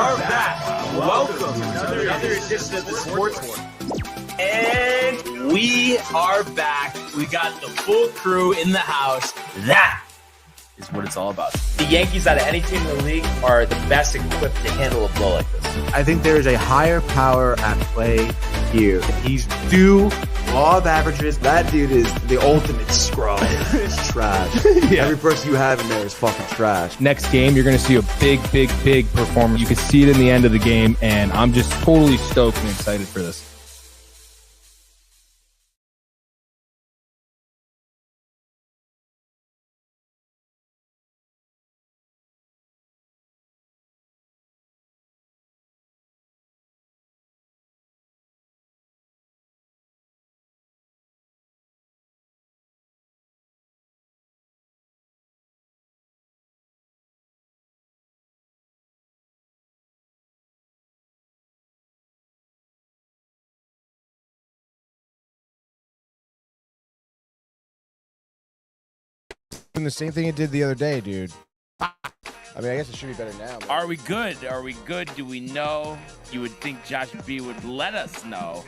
are back. Welcome to another edition of the Sportsport. And we are back. We got the full crew in the house. That is what it's all about. The Yankees, out of any team in the league, are the best equipped to handle a blow like this. I think there is a higher power at play here. He's due law of averages. That dude is the ultimate scrub. It's trash. Yeah. Every person you have in there is fucking trash. Next game, you're going to see a big performance. You can see it in the end of the game, and I'm just totally stoked and excited for this. The same thing it did the other day, dude. I mean, I guess it should be better now. Are we good? Are we good? Do we know? You would think Josh B would let us know.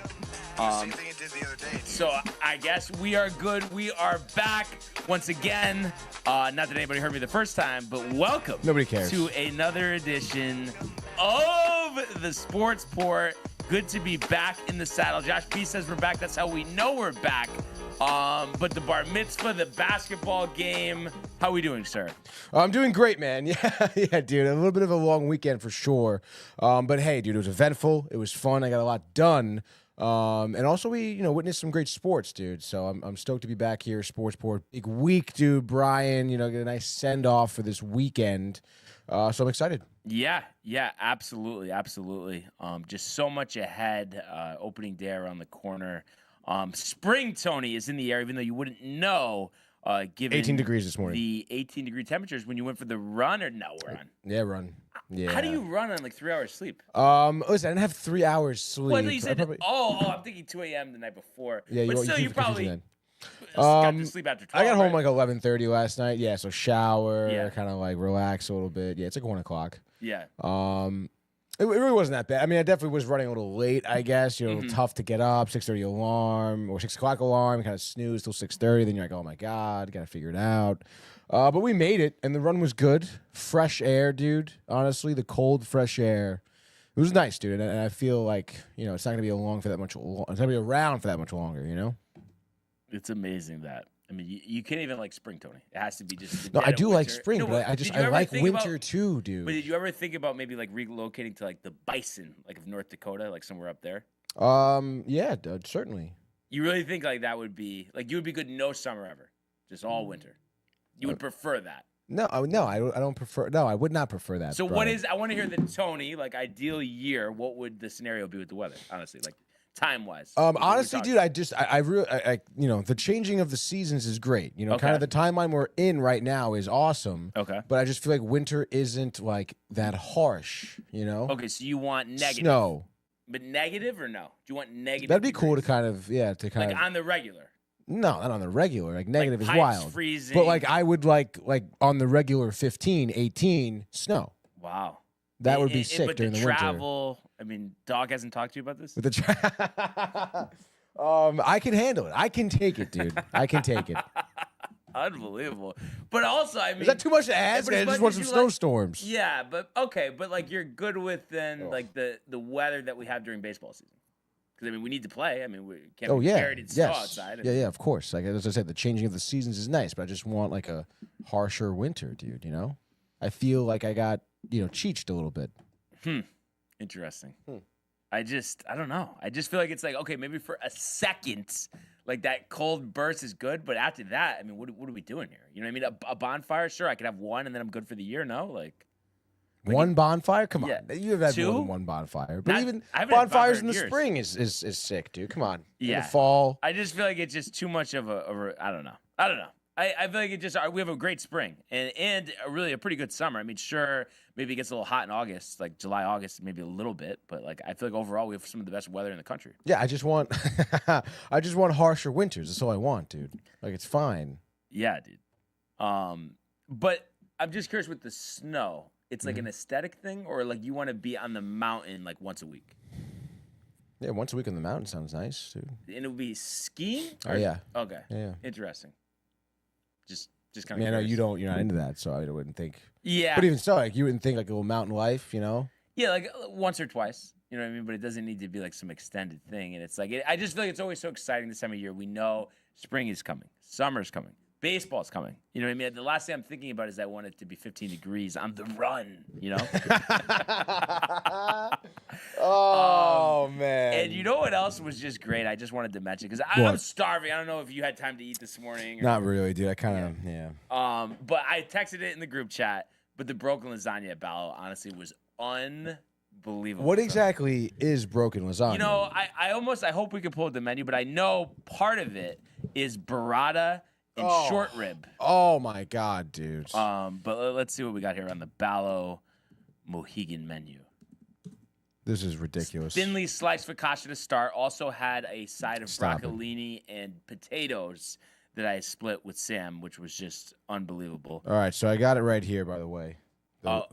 Same thing it did the other day. So I guess we are good. We are back once again. Not that anybody heard me the first time, but welcome. Nobody cares. To another edition of the Sportsport. Good to be back in the saddle. Josh B says we're back. That's how we know we're back. But the bar mitzvah, the basketball game, how are we doing, sir? I'm doing great, man. Yeah, dude. A little bit of a long weekend for sure. But hey, dude, it was eventful. It was fun. I got a lot done. And also we, witnessed some great sports, dude. So I'm stoked to be back here. Sportsport, big week, dude. Brian, get a nice send off for this weekend. So I'm excited. Yeah, absolutely. Just so much ahead. Opening day around the corner. Spring, Tony, is in the air, even though you wouldn't know. Given 18 degrees this morning. The 18-degree temperatures when you went for the run, or no, we're on. Yeah, run. Yeah. How do you run on like 3 hours sleep? Listen, I didn't have 3 hours sleep. Well, you said, I'm thinking 2 a.m. the night before. Yeah, but still, you probably then. got to sleep after 12. I got home right? like 11:30 last night. Yeah, so shower, kind of like relax a little bit. Yeah, it's like 1 o'clock. Yeah. It really wasn't that bad. I mean, I definitely was running a little late, I guess. A little tough to get up. 6:30 alarm or 6 o'clock alarm. Kind of snooze till 6:30. Then you're like, oh my god, gotta figure it out. But we made it, and the run was good. Fresh air, dude. Honestly, the cold, fresh air. It was nice, dude. And I feel like it's not gonna be along for that much. It's gonna be around for that much longer. It's amazing that. I mean, you can't even like spring, Tony. It has to be just. No, I do like winter. spring, but I like winter too, dude. But did you ever think about maybe like relocating to like the bison, like of North Dakota, like somewhere up there? Yeah, dude, certainly. You really think like that would be like you would be good no summer ever, just all winter? You would prefer that? No, I don't prefer. No, I would not prefer that. So Brian. what is? I want to hear the Tony like ideal year. What would the scenario be with the weather? Honestly, like. Time-wise, honestly, dude, I really, the changing of the seasons is great. Kind of the timeline we're in right now is awesome. Okay, but I just feel like winter isn't like that harsh. Okay, so you want negative snow, but negative or no? Do you want negative? That'd be degrees? Cool to kind of on the regular. No, not on the regular. Like negative like is wild. Freezing. But like I would like on the regular 15, 18 snow. Wow. That would be sick during the travel, winter. I mean, Dog hasn't talked to you about this? With the I can handle it. I can take it, dude. I can take it. Unbelievable. But also, I mean... Is that too much to ask? I just want some snowstorms. Yeah, but okay. But like you're good with then like the weather that we have during baseball season. Because, I mean, we need to play. I mean, we can't be buried in snow outside. Yeah, of course. Like as I said, the changing of the seasons is nice, but I just want like a harsher winter, dude, I feel like I got... cheeched a little bit. Interesting. I don't know. I just feel like it's like, okay, maybe for a second, like that cold burst is good, but after that, I mean, what are we doing here? You know what I mean? A bonfire, sure, I could have one and then I'm good for the year, no? Like one bonfire? Come on. Yeah. You've had Two? more than one bonfire. But even bonfires in the spring is sick, dude. Come on. Yeah. In the fall. I just feel like it's just too much of a I don't know. I feel like we have a great spring and really a pretty good summer. I mean, sure, maybe it gets a little hot in August, like July, August, maybe a little bit, but like I feel like overall we have some of the best weather in the country. Yeah, I just want harsher winters. That's all I want, dude. Like it's fine. Yeah, dude. But I'm just curious with the snow. it's like an aesthetic thing, or like you want to be on the mountain like once a week? Yeah, once a week on the mountain sounds nice, dude. And it would be skiing? Oh, yeah. Okay. Yeah. Interesting. Just I kind mean, of. I know you're not into that, so I wouldn't think. Yeah. But even so, like, you wouldn't think like a little mountain life, Yeah, like once or twice. You know what I mean? But it doesn't need to be like some extended thing. And it's like, I just feel like it's always so exciting this time of year. We know spring is coming, summer's coming, baseball's coming. You know what I mean? The last thing I'm thinking about is I want it to be 15 degrees on the run, Oh, man. And you know what else was just great? I just wanted to mention, because I'm starving. I don't know if you had time to eat this morning. Not really, dude. I kind of, yeah. But I texted it in the group chat. But the broken lasagna at Ballo, honestly, was unbelievable. What exactly is broken lasagna? I hope we could pull up the menu, but I know part of it is burrata and short rib. Oh, my God, dude. But let's see what we got here on the Ballo Mohegan menu. This is ridiculous. Thinly sliced focaccia to start. Also had a side of broccolini and potatoes that I split with Sam, which was just unbelievable. All right, so I got it right here, by the way.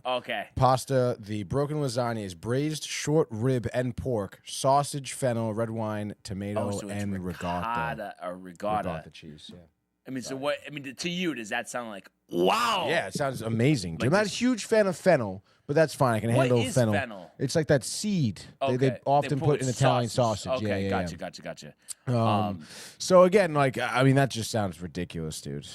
Okay. Pasta, the broken lasagna is braised short rib and pork, sausage, fennel, red wine, tomato, So it's and ricotta. Ricotta cheese, yeah. I mean, so what? I mean, to you, does that sound like wow? Yeah, it sounds amazing. Like I'm not a huge fan of fennel, but that's fine. I can handle What is fennel. fennel? It's like that seed Okay. they often put in Italian sausage. Okay, Yeah. gotcha. So again, like, I mean, that just sounds ridiculous, dude.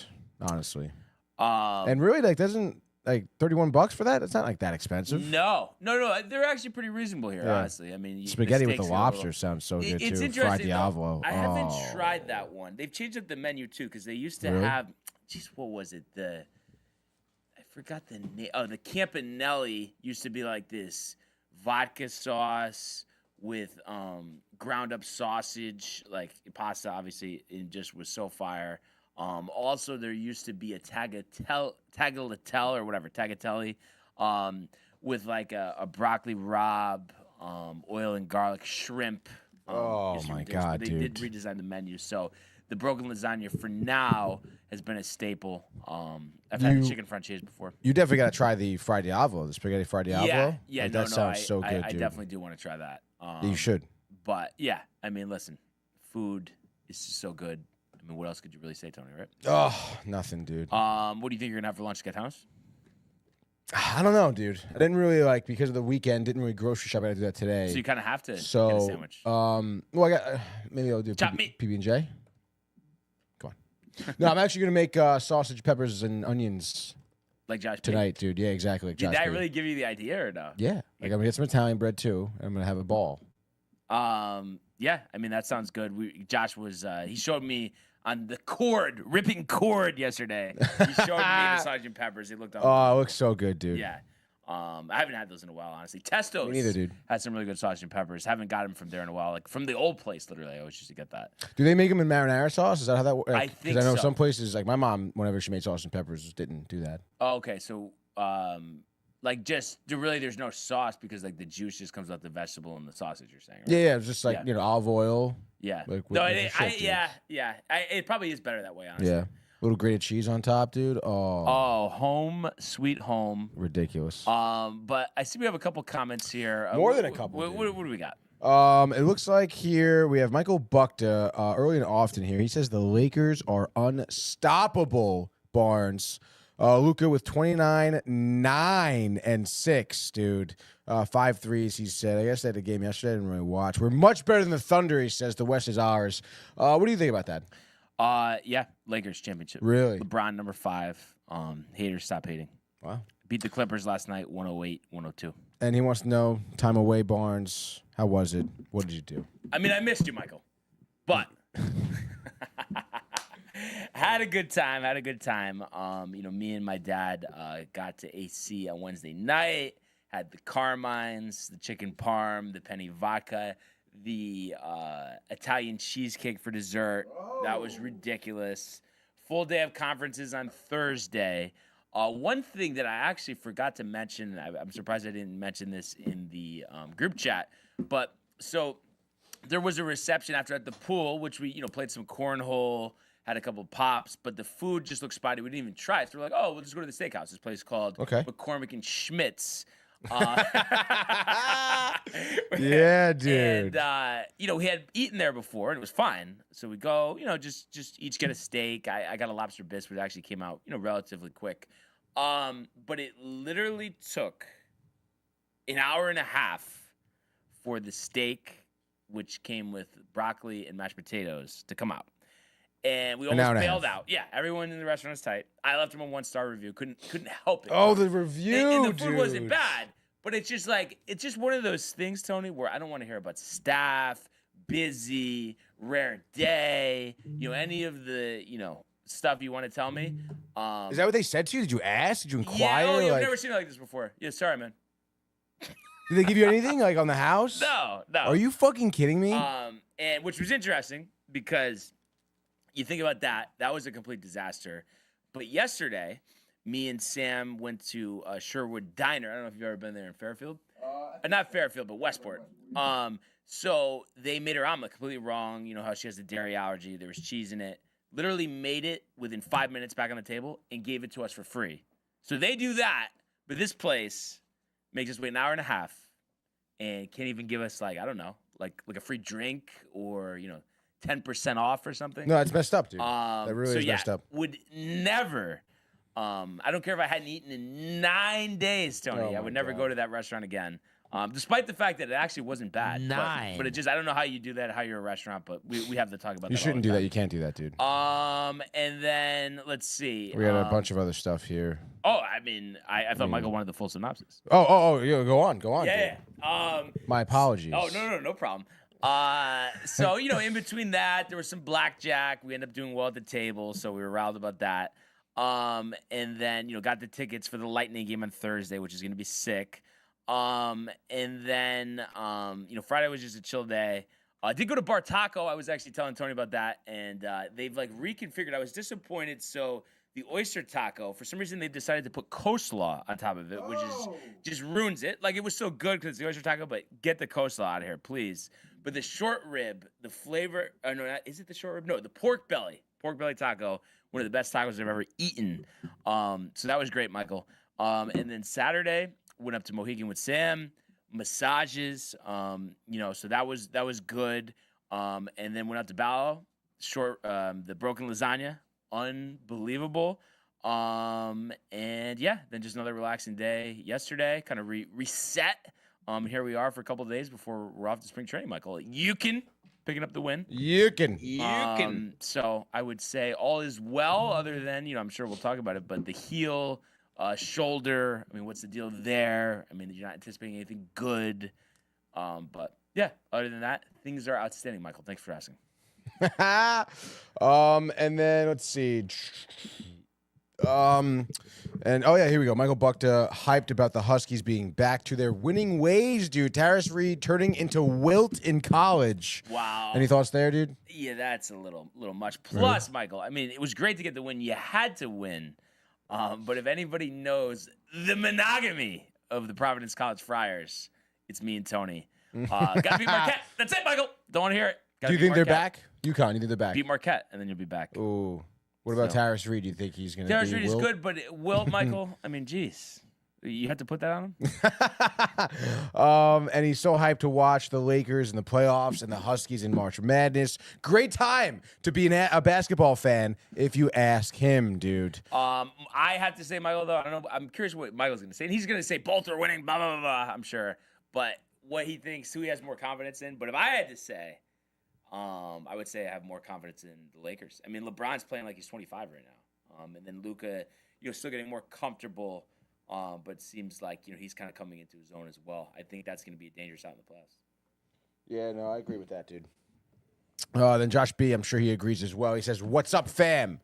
Honestly, and really, like, doesn't like $31 for that? It's not like that expensive. No, they're actually pretty reasonable here, Yeah. honestly. I mean, Spaghetti with the steaks are a little- lobster sounds so good It's too. interesting. Fried though. Diavolo. I haven't tried that one. They've changed up the menu too, because they used to Really? have. Geez, what was it? I forgot the name. Oh, the Campanelli used to be like this vodka sauce with ground up sausage, like pasta. Obviously, it just was so fire. Also, there used to be a tagliatelle or whatever, tagliatelle, with like a broccoli rabe, oil and garlic shrimp. Oh, just my ridiculous. God, But they did redesign the menu. So the broken lasagna for now has been a staple. I've had the chicken franchise before. You definitely got to try the fried Diavolo, the spaghetti fried Diavolo. Yeah, Like, no, that sounds so good, I dude. definitely do want to try that. You should. But yeah, I mean, listen, food is just so good. I mean, what else could you really say, Tony? Right? Oh, nothing, dude. What do you think you're gonna have for lunch, Get House? I don't know, dude. I didn't really because of the weekend. Didn't really grocery shop. I had to do that today. So you kind of have to get a So, sandwich. well, I got maybe I'll do Chop meat. PB and J. Come on. No, I'm actually gonna make sausage, peppers, and onions Like Josh P. tonight, dude. Yeah, exactly. Like Did Josh that P. really give you the idea or no? Yeah. Like I'm gonna get some Italian bread too. And I'm gonna have a ball. Yeah, I mean that sounds good. Josh was he showed me on the ripping cord yesterday. He showed me the sausage and peppers. He looked on. Oh, it looks so good, dude. Yeah. I haven't had those in a while, honestly. Testo's Me neither, dude. had some really good sausage and peppers. Haven't got them from there in a while. Like from the old place, literally. I always used to get that. Do they make them in marinara sauce? Is that how that works? I think Because I know so. some places, like my mom, whenever she made sausage and peppers, didn't do that. Oh, okay, so like just there's no sauce because like the juice just comes out the vegetable and the sausage. You're saying, right? Yeah, it's just like Yeah. olive oil. Yeah. Like, No, with the it, shit, dude. yeah. It probably is better that way, honestly. Yeah, little grated cheese on top, dude. Oh, Oh, home, sweet home. ridiculous. But I see we have a couple comments here. More than a couple, What dude. do we got? It looks like here we have Michael Buckta early and often here. He says the Lakers are unstoppable, Barnes. Luka with 29, 9, and 6, dude. 5 threes, he said. I guess they had a game yesterday. I didn't really watch. We're much better than the Thunder, he says. The West is ours. What do you think about that? Yeah, Lakers championship. Really? LeBron number 5. Haters stop hating. Wow. Beat the Clippers last night, 108-102. And he wants to know, time away, Barnes. How was it? What did you do? I mean, I missed you, Michael, but had a good time. Me and my dad got to AC on Wednesday night. Had the Carmines, the chicken parm, the penny vodka, the Italian cheesecake for dessert. That was ridiculous. Full day of conferences on Thursday. One thing that I actually forgot to mention, I'm surprised I didn't mention this in the group chat, but so there was a reception after at the pool, which we played some cornhole, had a couple pops, but the food just looked spotty. We didn't even try it. So we're like, oh, we'll just go to the steakhouse. This place called McCormick and Schmidt's. Yeah, dude. And we had eaten there before, and it was fine. So we go, just each get a steak. I got a lobster bisque, which actually came out, relatively quick. But it literally took an hour and a half for the steak, which came with broccoli and mashed potatoes, to come out. And we almost bailed out. Yeah, everyone in the restaurant was tight. I left him a 1-star review. Couldn't help it. Oh, the review, and the food wasn't bad, but it's just one of those things, Tony, where I don't want to hear about staff, busy, rare day, any of the, stuff you want to tell me. Is that what they said to you? Did you ask? Did you inquire? Yeah, I've never seen it like this before. Yeah, sorry, man. Did they give you anything like on the house? No. Are you fucking kidding me? And which was interesting because you think about that was a complete disaster. But yesterday, me and Sam went to Sherwood Diner. I don't know if you've ever been there in Fairfield. Not Fairfield, but Westport. So they made her omelet completely wrong. You know how she has the dairy allergy. There was cheese in it. Literally made it within 5 minutes back on the table and gave it to us for free. So they do that, but this place makes us wait an hour and a half and can't even give us like a free drink or 10% off or something. No, it's messed up, dude. That really is messed up. Would never. I don't care if I hadn't eaten in 9 days, Tony. I would never go to that restaurant again. Despite the fact that it actually wasn't bad. 9. But it just, I don't know how you do that, how you're a restaurant, but we have to talk about that. You shouldn't do that. You can't do that, dude. And then, let's see. We got a bunch of other stuff here. Oh, I thought Michael wanted the full synopsis. Oh, yeah, go on. Yeah. My apologies. Oh, no problem. So, in between that, there was some blackjack. We ended up doing well at the table, so we were riled about that. And then, got the tickets for the Lightning game on Thursday, which is going to be sick. And then, Friday was just a chill day. I did go to Bar Taco. I was actually telling Tony about that, and they've reconfigured. I was disappointed. So the oyster taco, for some reason, they've decided to put coleslaw on top of it, which is just ruins it. It was so good because it's the oyster taco, but get the coleslaw out of here, please. But the short rib, the flavor, is it the short rib? No, the pork belly taco, one of the best tacos I've ever eaten. So that was great, Michael. And then Saturday, went up to Mohegan with Sam, massages, so that was good. And then went out to Ballo, the broken lasagna, unbelievable. And yeah, then just another relaxing day yesterday, kind of reset. Here we are for a couple of days before we're off to spring training, Michael. You can picking up the win. You can. So I would say all is well, other than, I'm sure we'll talk about it, but the heel, shoulder, what's the deal there? You're not anticipating anything good. But yeah, other than that, things are outstanding, Michael. Thanks for asking. And then let's see. And here we go. Michael Buckta hyped about the Huskies being back to their winning ways, dude. Tarris Reed turning into Wilt in college. Wow. Any thoughts there, dude? Yeah, that's a little much. Plus, Michael, it was great to get the win. You had to win. But if anybody knows the monogamy of the Providence College Friars, it's me and Tony. Gotta beat Marquette. That's it, Michael. Don't want to hear it. Do you think they're back? UConn, you think they're back? Beat Marquette, and then you'll be back. Ooh. What about Tarris Reed? Do you think he's going to be Tarris Reed is Wilt? good, but Wilt, Michael, geez. You had to put that on him? And he's so hyped to watch the Lakers in the playoffs and the Huskies in March Madness. Great time to be a basketball fan, if you ask him, dude. I have to say, Michael, though, I don't know. I'm curious what Michael's going to say. And he's going to say both are winning, blah, blah, blah, blah, I'm sure. But what he thinks, who he has more confidence in. But if I had to say, I would say I have more confidence in the Lakers. LeBron's playing like he's 25 right now. And then Luka, still getting more comfortable. But it seems like, he's kind of coming into his own as well. I think that's going to be a dangerous out in the playoffs. Yeah, no, I agree with that, dude. Then Josh B, I'm sure he agrees as well. He says, "What's up, fam?"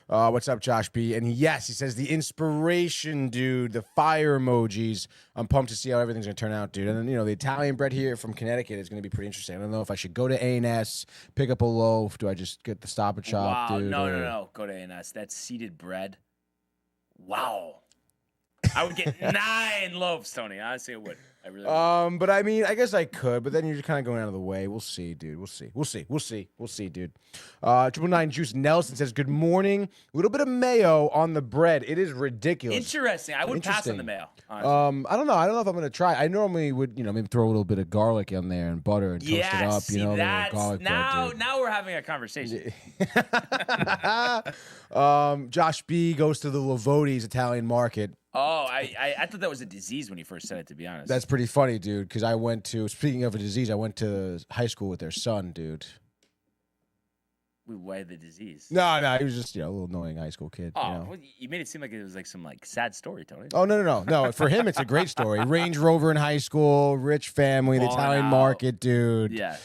What's up, Josh B? And yes, he says, the inspiration, dude, the fire emojis. I'm pumped to see how everything's going to turn out, dude. And then, the Italian bread here from Connecticut is going to be pretty interesting. I don't know if I should go to A&S, pick up a loaf. Do I just get the Stop and Shop, wow, dude? No. Go to A&S. That's seeded bread. Wow. I would get 9 loaves, Tony. Honestly, I would. I really would. But I mean, I guess I could, but then you're just kind of going out of the way. We'll see, dude. We'll see, dude. 999 Juice Nelson says, "Good morning. A little bit of mayo on the bread. It is ridiculous." Interesting. I would pass on the mayo. Honestly. I don't know. I don't know if I'm gonna try. I normally would, maybe throw a little bit of garlic in there and butter and toast it up. See, that's now we're having a conversation. Josh B goes to the Lavodi's Italian Market. Oh, I thought that was a disease when you first said it, to be honest. That's pretty funny, dude, because speaking of a disease, I went to high school with their son, dude. Why the disease? No, he was just, a little annoying high school kid. Oh, well, you made it seem like it was like some sad story, Tony. Oh, no. For him, it's a great story. Range Rover in high school, rich family, the Italian Market, dude. Yeah.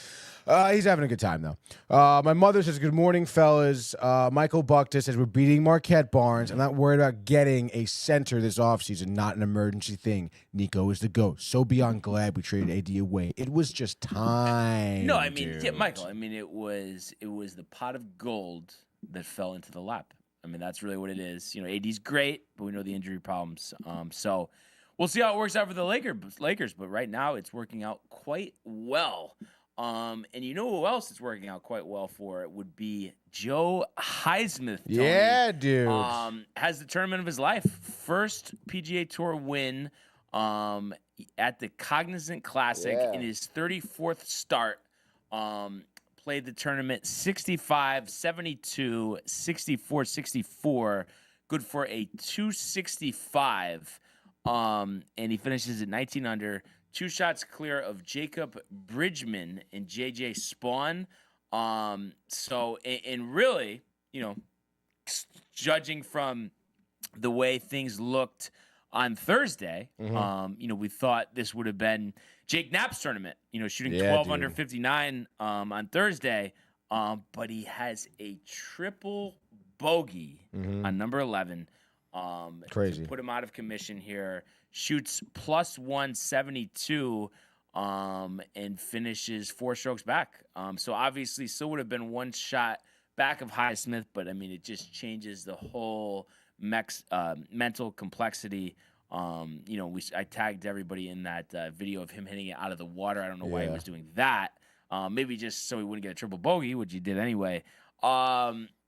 He's having a good time, though. My mother says, "Good morning, fellas." Michael Buckta says, "We're beating Marquette Barnes. I'm not worried about getting a center this offseason. Not an emergency thing. Nico is the GOAT. So beyond glad we traded AD away. It was just time." No, I mean, dude. yeah, Michael. I mean, it was the pot of gold that fell into the lap. I mean, that's really what it is. AD's great, but we know the injury problems. So we'll see how it works out for the Lakers. But right now, it's working out quite well. And you know who else is working out quite well for it would be Joe Highsmith. Tony. Yeah, dude. Has the tournament of his life. First PGA Tour win at the Cognizant Classic in his 34th start. Played the tournament 65, 72, 64, 64. Good for a 265. And he finishes at 19 under. 2 shots clear of Jacob Bridgman and JJ Spawn. So, and really, judging from the way things looked on Thursday, we thought this would have been Jake Knapp's tournament, shooting 12 under 59 on Thursday. But he has a triple bogey on number 11. Crazy. To put him out of commission here. Shoots plus 172 and finishes 4 strokes back. So obviously still would have been 1 shot back of Highsmith, but I mean, it just changes the whole mental complexity. I tagged everybody in that video of him hitting it out of the water. I don't know why he was doing that. Maybe just so he wouldn't get a triple bogey, which he did anyway.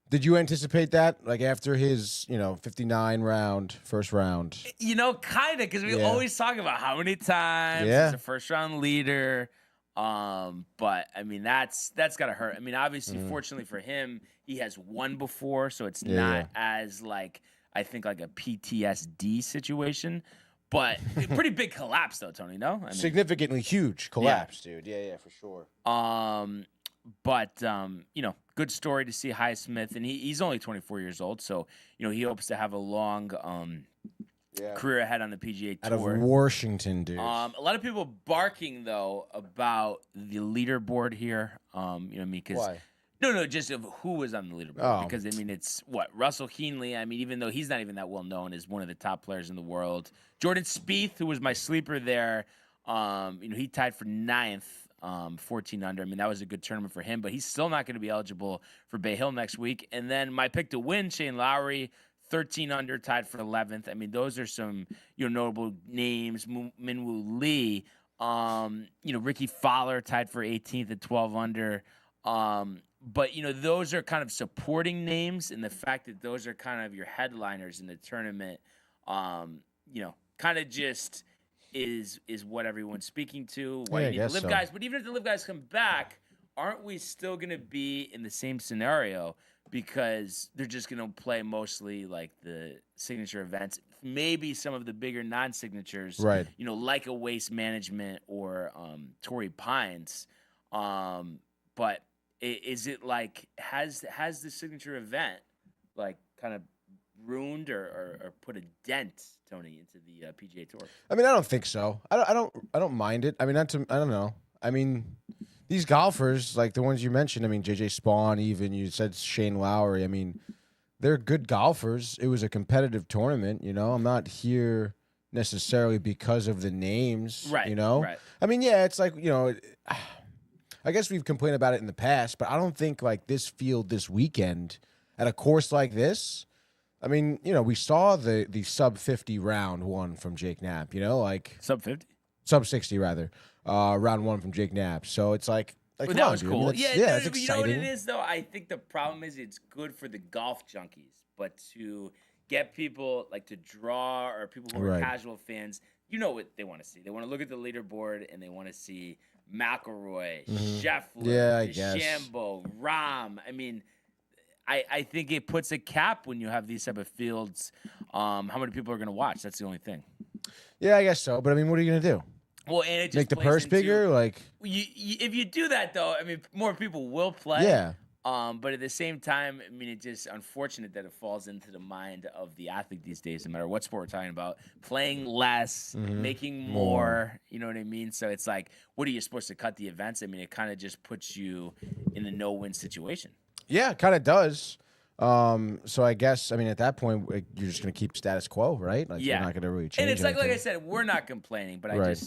Did you anticipate that, like after his, 59 first round? Kind of, because we always talk about how many times he's a first round leader. But I mean, that's gotta hurt. I mean, obviously, fortunately for him, he has won before, so it's not as I think like a PTSD situation. But a pretty big collapse, though, Tony. No, significantly huge collapse, dude. Yeah, for sure. But good story to see Highsmith, and he's only 24 years old, so he hopes to have a long career ahead on the PGA Tour. Out of Washington, dude. A lot of people barking though about the leaderboard here. Because why? No, just of who was on the leaderboard. Because I mean, it's Russell Henley. I mean, even though he's not even that well known, is one of the top players in the world. Jordan Spieth, who was my sleeper there, he tied for 9th. 14 under. I mean, that was a good tournament for him, but he's still not going to be eligible for Bay Hill next week. And then my pick to win, Shane Lowry, 13 under, tied for 11th. I mean, those are some notable names. Minwoo Lee, Ricky Fowler tied for 18th at 12 under. But those are kind of supporting names, and the fact that those are kind of your headliners in the tournament, kind of just is what everyone's speaking to. Why you need the live guys. But even if the live guys come back, aren't we still going to be in the same scenario? Because they're just going to play mostly like the signature events, maybe some of the bigger non-signatures, right? Like a Waste Management or Torrey Pines. But is it has the signature event kind of ruined or put a dent, Tony, into the PGA Tour? I mean, I don't think so. I don't mind it. I mean, I don't know. I mean, these golfers, like the ones you mentioned, I mean, JJ Spawn, even you said Shane Lowry. I mean, they're good golfers. It was a competitive tournament. I'm not here necessarily because of the names. Right. Right. I mean, yeah, it's like I guess we've complained about it in the past, but I don't think this field this weekend at a course like this. I mean, we saw the sub 50 round one from Jake Knapp. Like Sub 50? sub 60 rather, round one from Jake Knapp. So it's like Well, come that on, was dude. cool. That's, Yeah, that's you know exciting. what it is, though? I think the problem is it's good for the golf junkies, but to get people like to draw or people who are Right. casual fans, you know what they want to see. They want to look at the leaderboard and they want to see McIlroy, Scheffler, Yeah, I guess. DeChambeau, Rahm. I mean, I think it puts a cap when you have these type of fields. How many people are going to watch? That's the only thing. Yeah, I guess so. But I mean, what are you gonna do? Well, and it just Make the plays purse into- bigger? Like, if you do that, though, I mean, more people will play. yeah. But at the same time, I mean, it's just unfortunate that it falls into the mind of the athlete these days, no matter what sport we're talking about, playing less, making more, you know what I mean? So it's like, what are you supposed to cut the events? I mean, it kind of just puts you in a no-win situation. Yeah, it kind of does. So I guess, I mean, at that point, you're just gonna keep status quo, right? Like, Yeah. you're not gonna really change. And it's like I anything. said, we're not complaining, but Right.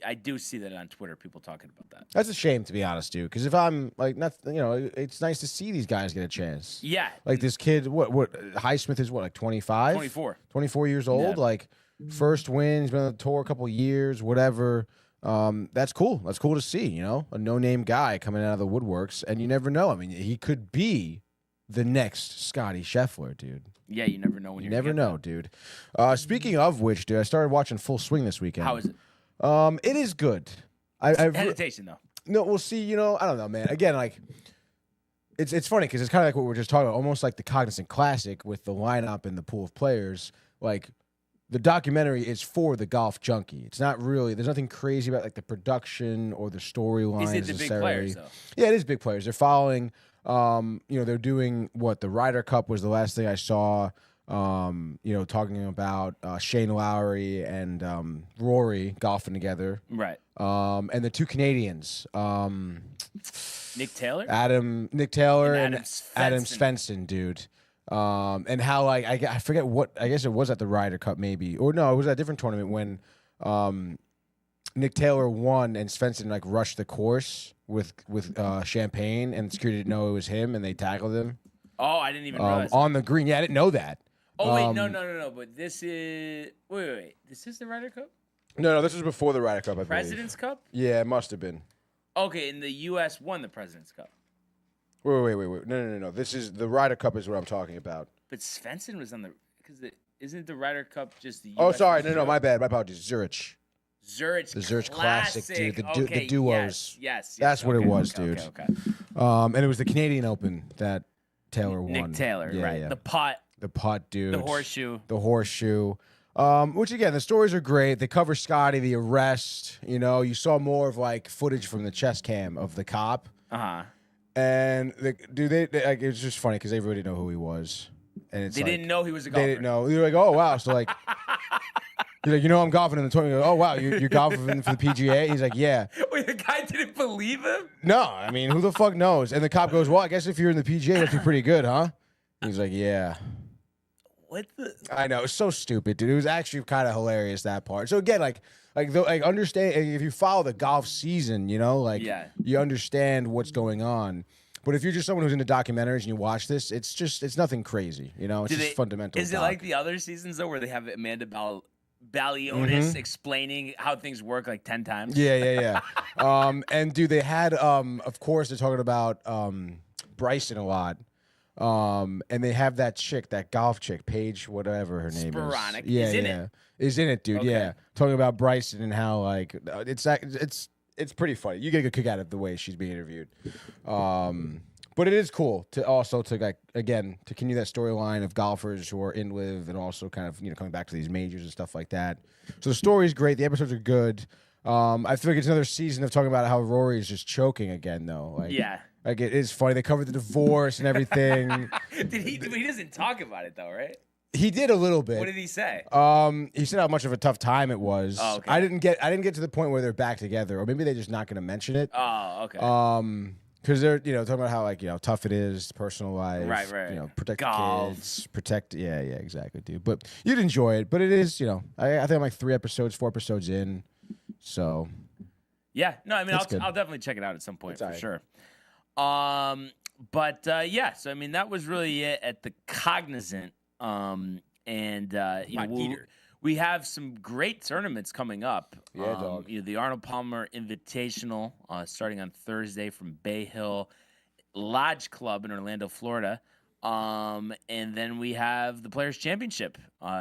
I do see that on Twitter, people talking about that. That's a shame, to be honest, dude. Because if I'm like, not, it's nice to see these guys get a chance. Yeah. Like this kid, what Highsmith is what, like 25? 24. 24 years old. Yeah. Like first win, he's been on the tour a couple years, whatever. That's cool. That's cool to see, a no-name guy coming out of the woodworks, and you never know. I mean, he could be the next Scotty Scheffler, dude. Yeah, you never know when You you're never know, dude. Speaking of which, dude, I started watching Full Swing this weekend. How is it? It is good. I've Hesitation, though. No, we'll see. I don't know, man. Again, like, it's funny because it's kind of like what we were just talking about, almost like the Cognizant Classic with the lineup and the pool of players. Like, the documentary is for the golf junkie. It's not really. There's nothing crazy about like the production or the storyline. Is it the big players, though? Yeah, it is big players. They're following. They're doing what the Ryder Cup was the last thing I saw. Talking about Shane Lowry and Rory golfing together. Right. And the two Canadians, Nick Taylor? Nick Taylor And and Adam Adam Svensson, dude. And how like I forget what, I guess it was at the Ryder Cup maybe, or no, it was at a different tournament when Nick Taylor won and Svensson like rushed the course with champagne, and security didn't know it was him, and they tackled him Oh, I didn't even realize. on the green. Yeah, I didn't know that. Oh, wait, no. But this is... Wait. This is the Ryder Cup? No, this was before the Ryder Cup, I believe. President's Cup? Yeah, it must have been. Okay, and the U.S. won the President's Cup. Wait. No. This is the Ryder Cup is what I'm talking about. But Svensson was on the... Because isn't the Ryder Cup just the U.S.? Oh, sorry. No, my bad. My apologies. Zurich. Zurich. The Zurich Classic, dude. The Okay, duos. Yes. That's what it okay, was, okay, dude. Okay. And it was the Canadian Open that Taylor won. Nick Taylor, Yeah, right. yeah. The The putt, dude. the horseshoe. The horseshoe. Which again, the stories are great. They cover Scotty, the arrest. You saw more of like footage from the chest cam of the cop, Uh-huh. and they like, it's just funny because they really didn't know who he was, and it's They like, didn't know he was a golfer. They didn't know. They were like, oh wow, so like. He's like, I'm golfing in the tournament. Oh wow, you're golfing for the PGA. He's like, yeah. Wait, the guy didn't believe him? No, I mean, who the fuck knows? And the cop goes, well, I guess if you're in the PGA, that's pretty good, huh? He's like, yeah. What the... I know, it's so stupid, dude. It was actually kind of hilarious, that part. So again, like understand if you follow the golf season, Yeah. you understand what's going on. But if you're just someone who's into documentaries and you watch this, it's nothing crazy, It's just fundamental. Is it doc. like the other seasons, though, where they have Amanda Balionis explaining how things work like 10 times? Yeah. And dude, they had of course they're talking about Bryson a lot. And they have that chick, that golf chick, Paige, whatever her name Sporonic. is. Yeah, Is in yeah. it? Is in it, dude. Okay. Yeah. Talking about Bryson and how like it's pretty funny. You get a good kick out of the way she's being interviewed. But it is cool to also to like again to continue that storyline of golfers who are in live and also kind of coming back to these majors and stuff like that. So the story's great. The episodes are good. I feel like it's another season of talking about how Rory is just choking again though. Like, Yeah. Like it is funny. They covered the divorce and everything. He doesn't talk about it, though, right? He did a little bit. What did he say? He said how much of a tough time it was. Oh, okay. I didn't get to the point where they're back together, or maybe they're just not going to mention it. Oh, okay. Because they're talking about how like tough it is, personal life, Right. protect Golf. the kids, protect exactly, dude. But you'd enjoy it. But it is I think I'm like 4 episodes in, so Yeah, no, I mean, It's good. I'll definitely check it out at some point It's for all right. sure. But yeah, so I mean, that was really it at the Cognizant We have some great tournaments coming up. Yeah, dog. The Arnold Palmer Invitational starting on Thursday from Bay Hill Lodge Club in Orlando, Florida. And then we have the Players Championship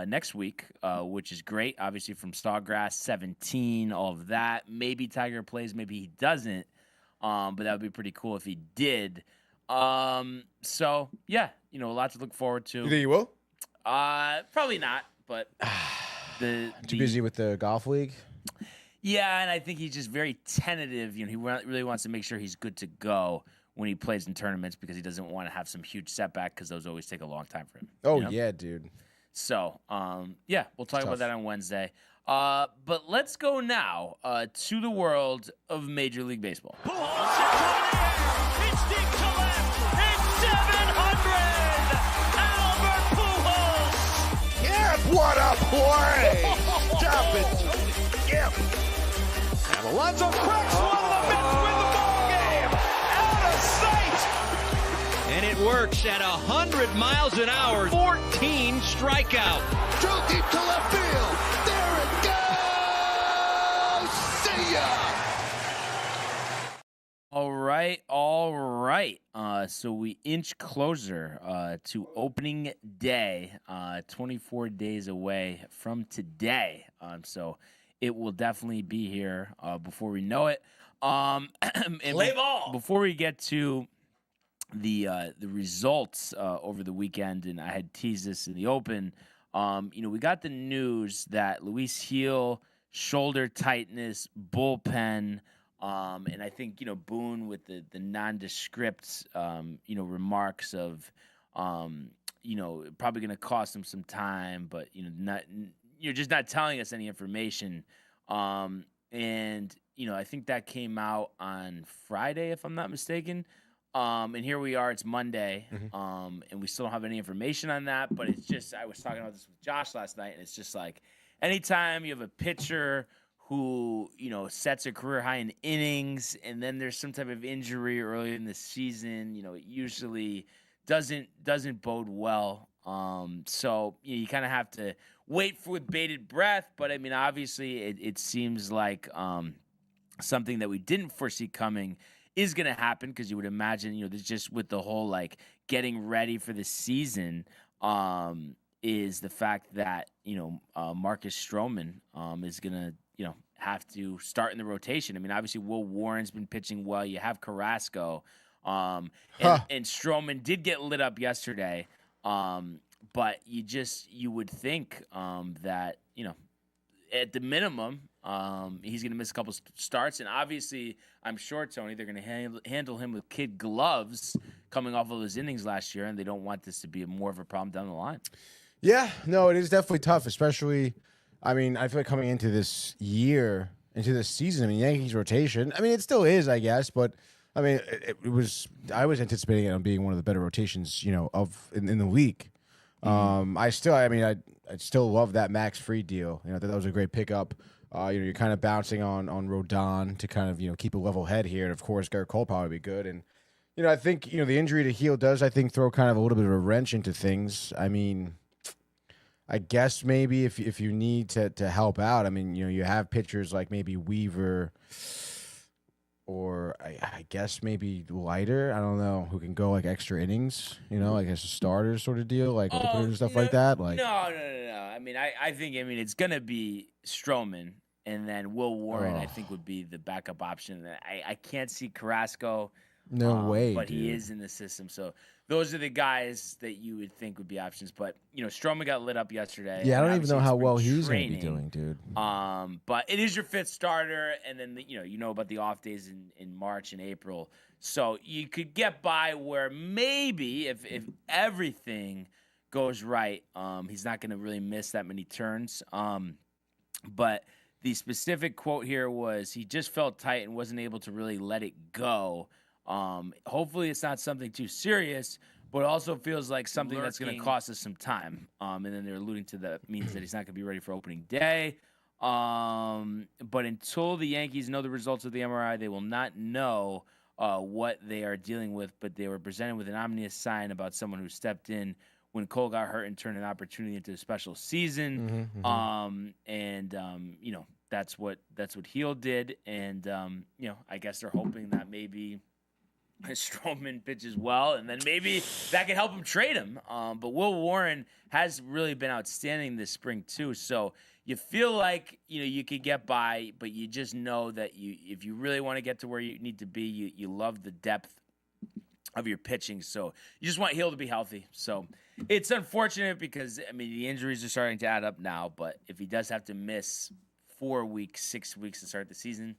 next week, which is great. Obviously from Sawgrass 17, all of that. Maybe Tiger plays, maybe he doesn't. But that would be pretty cool if he did. So yeah, a lot to look forward to. You think you will? Probably not, but Too busy with the golf league? Yeah, and I think he's just very tentative. He really wants to make sure he's good to go when he plays in tournaments because he doesn't want to have some huge setback because those always take a long time for him. Oh, yeah, dude. So, we'll talk about that on Wednesday. But let's go now to the world of Major League Baseball. It's deep to left. It's 700. Albert Pujols. Yeah, what a play! Stop it, Tony. Yep. And Alonso cracks one of the Mets win the ball game. Out of sight. And it works at 100 miles an hour. 14 strikeout. Drove deep to left field. There it goes. See ya. All right. So we inch closer to opening day, 24 days away from today. So it will definitely be here before we know it. Play ball. Before we get to the results over the weekend, and I had teased this in the open. We got the news that Luis Gil, shoulder tightness, bullpen. And I think, Boone with the nondescript, remarks of, probably going to cost him some time, but, you're just not telling us any information. And, I think that came out on Friday, if I'm not mistaken. And here we are, it's Monday. And we still don't have any information on that, but it's just, I was talking about this with Josh last night, and it's just like, anytime you have a pitcher who, sets a career high in innings, and then there's some type of injury early in the season, it usually doesn't bode well. So you kind of have to wait with bated breath. But I mean, obviously, it seems like something that we didn't foresee coming is going to happen because you would imagine, just with the whole getting ready for the season. Is the fact that Marcus Stroman is gonna have to start in the rotation. I mean, obviously Will Warren's been pitching well. You have Carrasco, and Stroman did get lit up yesterday. But you would think that at the minimum he's gonna miss a couple starts, and obviously I'm sure, Tony, they're gonna handle him with kid gloves coming off of those innings last year, and they don't want this to be more of a problem down the line. Yeah, no, it is definitely tough, especially, I mean, I feel like coming into this year, into this season, I mean, Yankees rotation, I mean, it still is, I guess, but, I mean, I was anticipating it on being one of the better rotations, in the league. I still love that Max Fried deal. I thought that was a great pickup. You're kind of bouncing on Rodon to kind of, keep a level head here, and of course, Garrett Cole probably would be good, and I think, the injury to Gil does, I think, throw kind of a little bit of a wrench into things. I mean, I guess maybe if you need to help out, I mean, you have pitchers like maybe Weaver or I guess maybe Leiter, I don't know, who can go extra innings, as a starter sort of deal, openers and stuff like that. No. I mean, I think it's gonna be Stroman, and then Will Warren I think would be the backup option. I can't see Carrasco. No way, but dude. He is in the system, so those are the guys that you would think would be options. But Stroman got lit up yesterday. Yeah, I don't even know how well he's going to be doing, dude. But it is your fifth starter, and then you know about the off days in March and April, so you could get by where maybe if everything goes right, he's not going to really miss that many turns. But the specific quote here was he just felt tight and wasn't able to really let it go. Hopefully it's not something too serious, but it also feels like something that's going to cost us some time. And then they're alluding to that means that he's not going to be ready for opening day. But until the Yankees know the results of the MRI, they will not know what they are dealing with. But they were presented with an ominous sign about someone who stepped in when Cole got hurt and turned an opportunity into a special season. You know, that's what Heel did. And, you know, I guess they're hoping that maybe Stroman pitches well, and then maybe that can help him trade him. But Will Warren has really been outstanding this spring too. So you feel like, you know, you could get by, but you just know that if you really want to get to where you need to be, you love the depth of your pitching. So you just want Hill to be healthy. So it's unfortunate because, I mean, the injuries are starting to add up now, but if he does have to miss 4 weeks, 6 weeks to start the season,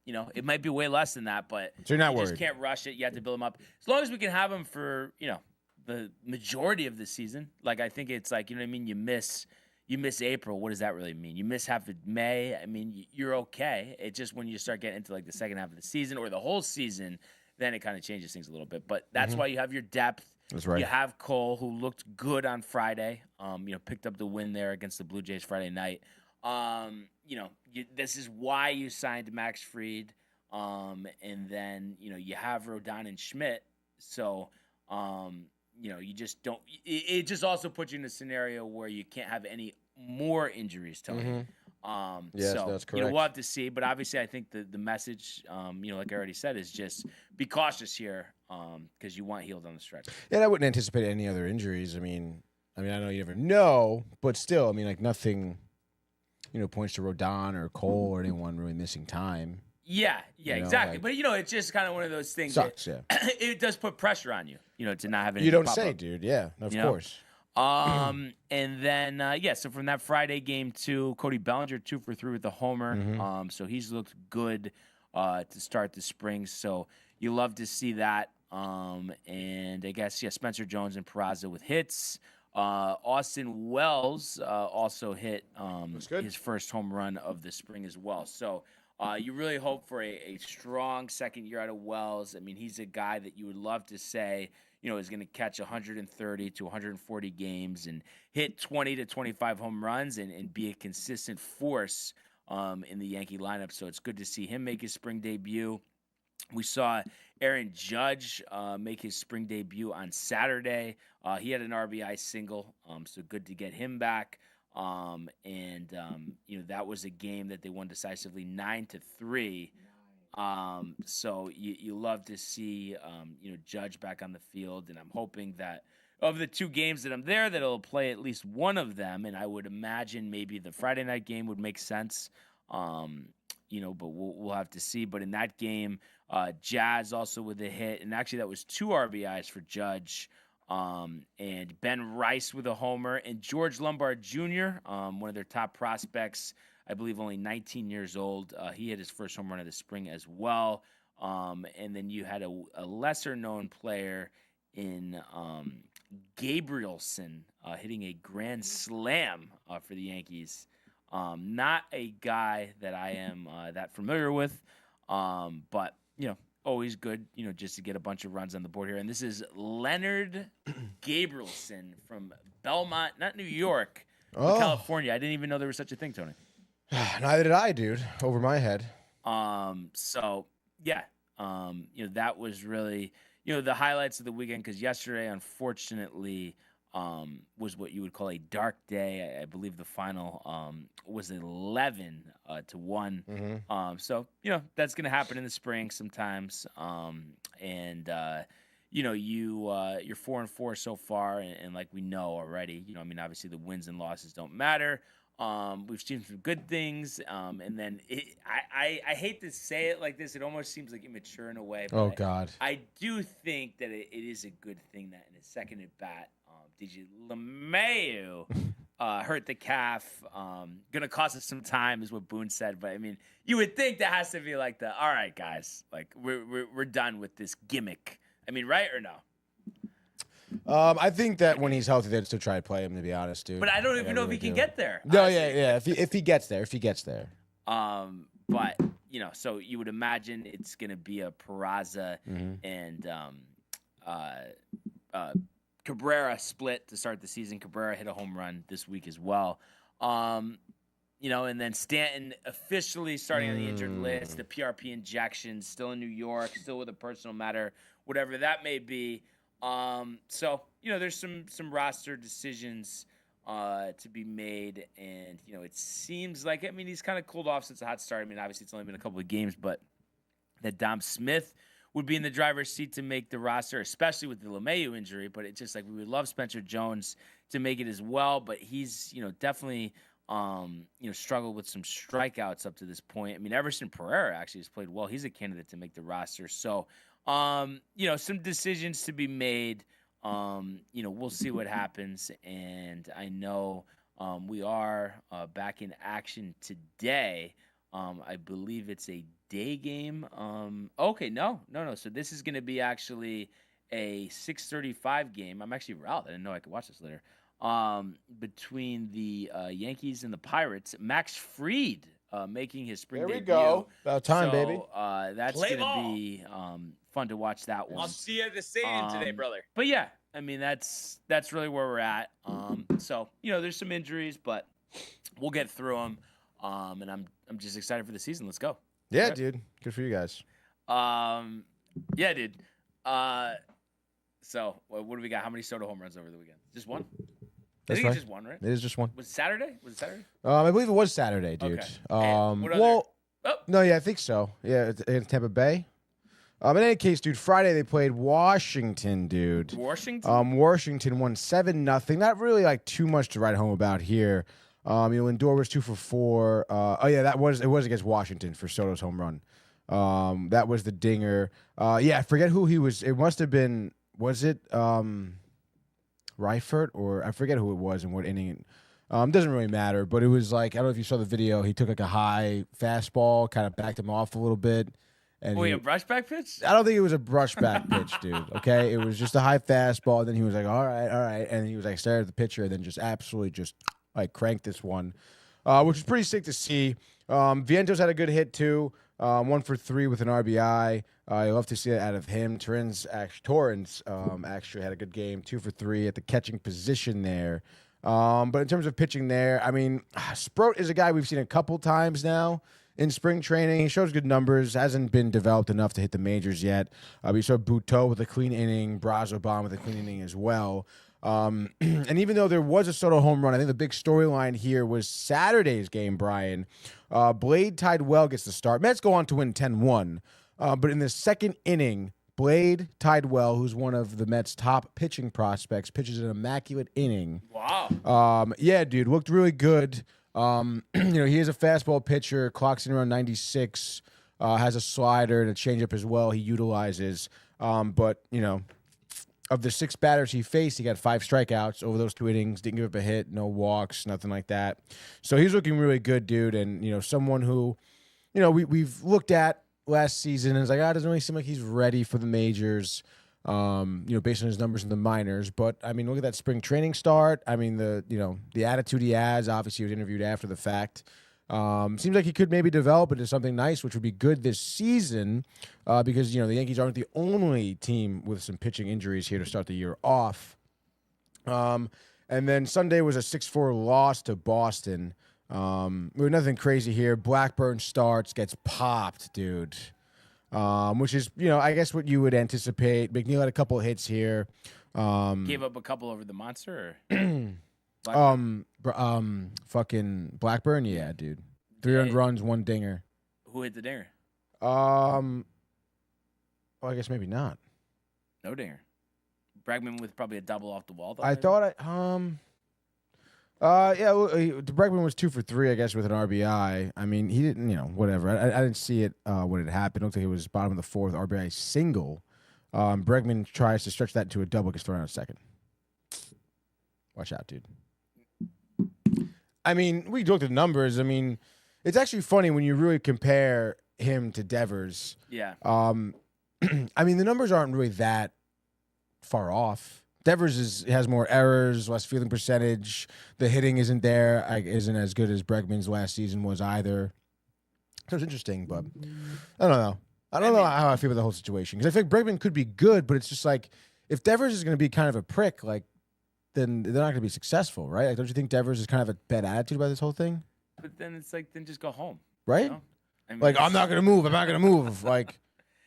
you know, it might be way less than that, but so you're not you worried. Just can't rush it. You have to build him up. As long as we can have him for, you know, the majority of the season. Like, I think it's like, you know what I mean? You miss April. What does that really mean? You miss half of May. I mean, you're okay. It's just when you start getting into like the second half of the season or the whole season, then it kind of changes things a little bit. But that's why you have your depth. That's right. You have Cole, who looked good on Friday. You know, picked up the win there against the Blue Jays Friday night. You know, this is why you signed Max Fried. And then, you know, you have Rodon and Schmidt. So, you know, you just don't. It just also puts you in a scenario where you can't have any more injuries, Tony. Yes, so, that's correct. You know, we'll have to see. But obviously, I think the message, you know, like I already said, is just be cautious here because you want Healed on the stretch. Yeah, I wouldn't anticipate any other injuries. I mean, I know you never know, but still, I mean, like nothing, you know, points to Rodon or Cole or anyone really missing time. Yeah, You know, exactly. like- But, you know, it's just kind of one of those things. Sucks, that, it does put pressure on you, you know, to not have any. You don't say, dude. Yeah, of You know? course. And then, so from that Friday game, too, Cody Bellinger, 2 for 3 with the homer. So he's looked good to start the spring. So you love to see that. And I guess, Spencer Jones and Peraza with hits. Austin Wells also hit his first home run of the spring as well. So you really hope for a strong second year out of Wells. I mean, he's a guy that you would love to say, you know, is going to catch 130 to 140 games and hit 20 to 25 home runs and be a consistent force in the Yankee lineup. So it's good to see him make his spring debut. We saw Aaron Judge make his spring debut on Saturday. He had an RBI single, so good to get him back. You know, that was a game that they won decisively 9-3. So you love to see, you know, Judge back on the field. And I'm hoping that of the 2 games that I'm there, that he'll play at least one of them. And I would imagine maybe the Friday night game would make sense. You know, but we'll have to see. But in that game, Jazz also with a hit. And actually that was 2 RBIs for Judge. And Ben Rice with a homer, and George Lombard Jr., one of their top prospects, I believe only 19 years old. He hit his first home run of the spring as well. And then you had a lesser-known player in Gabrielson hitting a grand slam for the Yankees. Not a guy that I am that familiar with, but, you know, always good, you know, just to get a bunch of runs on the board here. And this is Leonard Gabrielson from Belmont, not New York, but California. I didn't even know there was such a thing, Tony. Neither did I, dude. Over my head. So, yeah, you know, that was really, you know, the highlights of the weekend, because yesterday, unfortunately, was what you would call a dark day. I believe the final was 11-1. So, you know, that's going to happen in the spring sometimes. You know, you're 4-4 so far, and like we know already, you know, I mean, obviously the wins and losses don't matter. We've seen some good things, and then I hate to say it like this. It almost seems like immature in a way. But Oh, God. I do think that it is a good thing that in his second at bat, DJ LeMahieu hurt the calf. Gonna cost us some time, is what Boone said. But I mean, you would think that has to be like all right, guys, like we're done with this gimmick. I mean, right or no? I think that when he's healthy, they'd still try to play him, to be honest, dude. But I don't Like, even know if really he can do. get there. No, honestly. yeah. If he gets there. But you know, so you would imagine it's gonna be a Peraza and Cabrera split to start the season. Cabrera hit a home run this week as well. You know, and then Stanton officially starting on the injured list. The PRP injection, still in New York, still with a personal matter, whatever that may be. So there's some roster decisions to be made, and it seems like he's kind of cooled off since a hot start. I mean, obviously it's only been a couple of games, but that Dom Smith would be in the driver's seat to make the roster, especially with the LeMahieu injury. But it's just like we would love Spencer Jones to make it as well, but he's definitely struggled with some strikeouts up to this point. I mean, Everson Pereira actually has played well. He's a candidate to make the roster. So, some decisions to be made. We'll see what happens. And I know we are back in action today. I believe it's a day game. Okay, no. So this is going to be actually a 6:35 game. I'm actually out. I didn't know I could watch this later. Between the Yankees and the Pirates. Max Fried making his spring debut. There we go. About time, baby. That's going to be fun to watch that one. I'll see you at the stadium today, brother. But yeah, I mean that's really where we're at. So there's some injuries, but we'll get through them. And I'm just excited for the season. Let's go. Yeah, dude. Good for you guys. Yeah, dude. So what do we got? How many Soto home runs over the weekend? Just one? That's I think right. it's just one, right? It is just one. Was it Saturday? I believe it was Saturday, dude. Okay. What other- No, yeah, I think so. Yeah, in Tampa Bay. In any case, dude, Friday they played Washington, dude. Washington? Washington won 7-0. Not really like too much to write home about here. Lindor was 2 for 4. It was against Washington for Soto's home run. That was the dinger. I forget who he was. It must have been. Was it Reifert, or I forget who it was and what inning. Doesn't really matter, but it was like, I don't know if you saw the video. He took like a high fastball, kind of backed him off a little bit. And a brushback pitch? I don't think it was a brushback pitch, dude. Okay, it was just a high fastball. And then he was like, all right, and he was like stared at the pitcher, and then just absolutely just like cranked this one, which was pretty sick to see. Vientos had a good hit too, 1 for 3 with an RBI. I love to see that out of him. Torrens actually had a good game, 2 for 3 at the catching position there. But in terms of pitching there, I mean, Sproat is a guy we've seen a couple times now in spring training. He shows good numbers, hasn't been developed enough to hit the majors yet. We saw Buteau with a clean inning, Brazoban with a clean inning as well. And even though there was a Soto home run, I think the big storyline here was Saturday's game, Brian. Blade Tidewell gets the start. Mets go on to win 10-1. But in the second inning, Blade Tidewell, who's one of the Mets' top pitching prospects, pitches an immaculate inning. Wow. Dude, looked really good. He is a fastball pitcher, clocks in around 96, has a slider and a changeup as well he utilizes. But of the 6 batters he faced, he got 5 strikeouts over those 2 innings, didn't give up a hit, no walks, nothing like that. So he's looking really good, dude, and, someone who, we've looked at last season and it's like, it doesn't really seem like he's ready for the majors, based on his numbers in the minors. But, I mean, look at that spring training start. I mean, the attitude he has, obviously he was interviewed after the fact. Seems like he could maybe develop into something nice, which would be good this season, because the Yankees aren't the only team with some pitching injuries here to start the year off. And then Sunday was a 6-4 loss to Boston. Nothing crazy here. Blackburn starts, gets popped, dude. Which is I guess what you would anticipate. McNeil had a couple of hits here. Gave up a couple over the monster. Fucking Blackburn, yeah, dude. 3 earned runs, 1 dinger. Who hit the dinger? I guess maybe not. No dinger. Bregman with probably a double off the wall. Bregman was 2 for 3, I guess, with an RBI. I mean, he didn't, whatever. I didn't see it when it happened. It looked like it was bottom of the 4th RBI single. Bregman tries to stretch that into a double, gets thrown out a second. Watch out, dude. I mean, we looked at the numbers. I mean, it's actually funny when you really compare him to Devers. Yeah. I mean, the numbers aren't really that far off. Devers has more errors, less fielding percentage. The hitting isn't there, isn't as good as Bregman's last season was either. So it's interesting, but I don't know. I don't know how I feel about the whole situation, because I think Bregman could be good, but it's just like, if Devers is going to be kind of a prick, like, then they're not going to be successful, right? Like, don't you think Devers is kind of a bad attitude about this whole thing? But then it's like, then just go home, right? I mean, like, I'm not going to move. I'm not going to move. Like,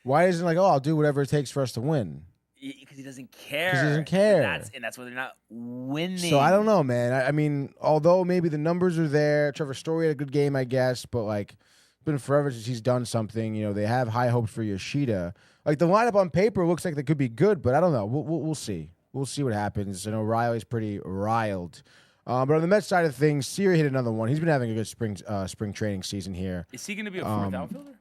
why isn't it like, I'll do whatever it takes for us to win? Because he doesn't care. Because he doesn't care. And that's why they're not winning. So I don't know, man. I mean, although maybe the numbers are there, Trevor Story had a good game, I guess, but like it's been forever since he's done something. You know, they have high hopes for Yoshida. Like the lineup on paper looks like they could be good, but I don't know. We'll see. We'll see what happens. I know Riley's pretty riled. But on the Mets side of things, Siri hit another one. He's been having a good spring training season here. Is he going to be a fourth outfielder?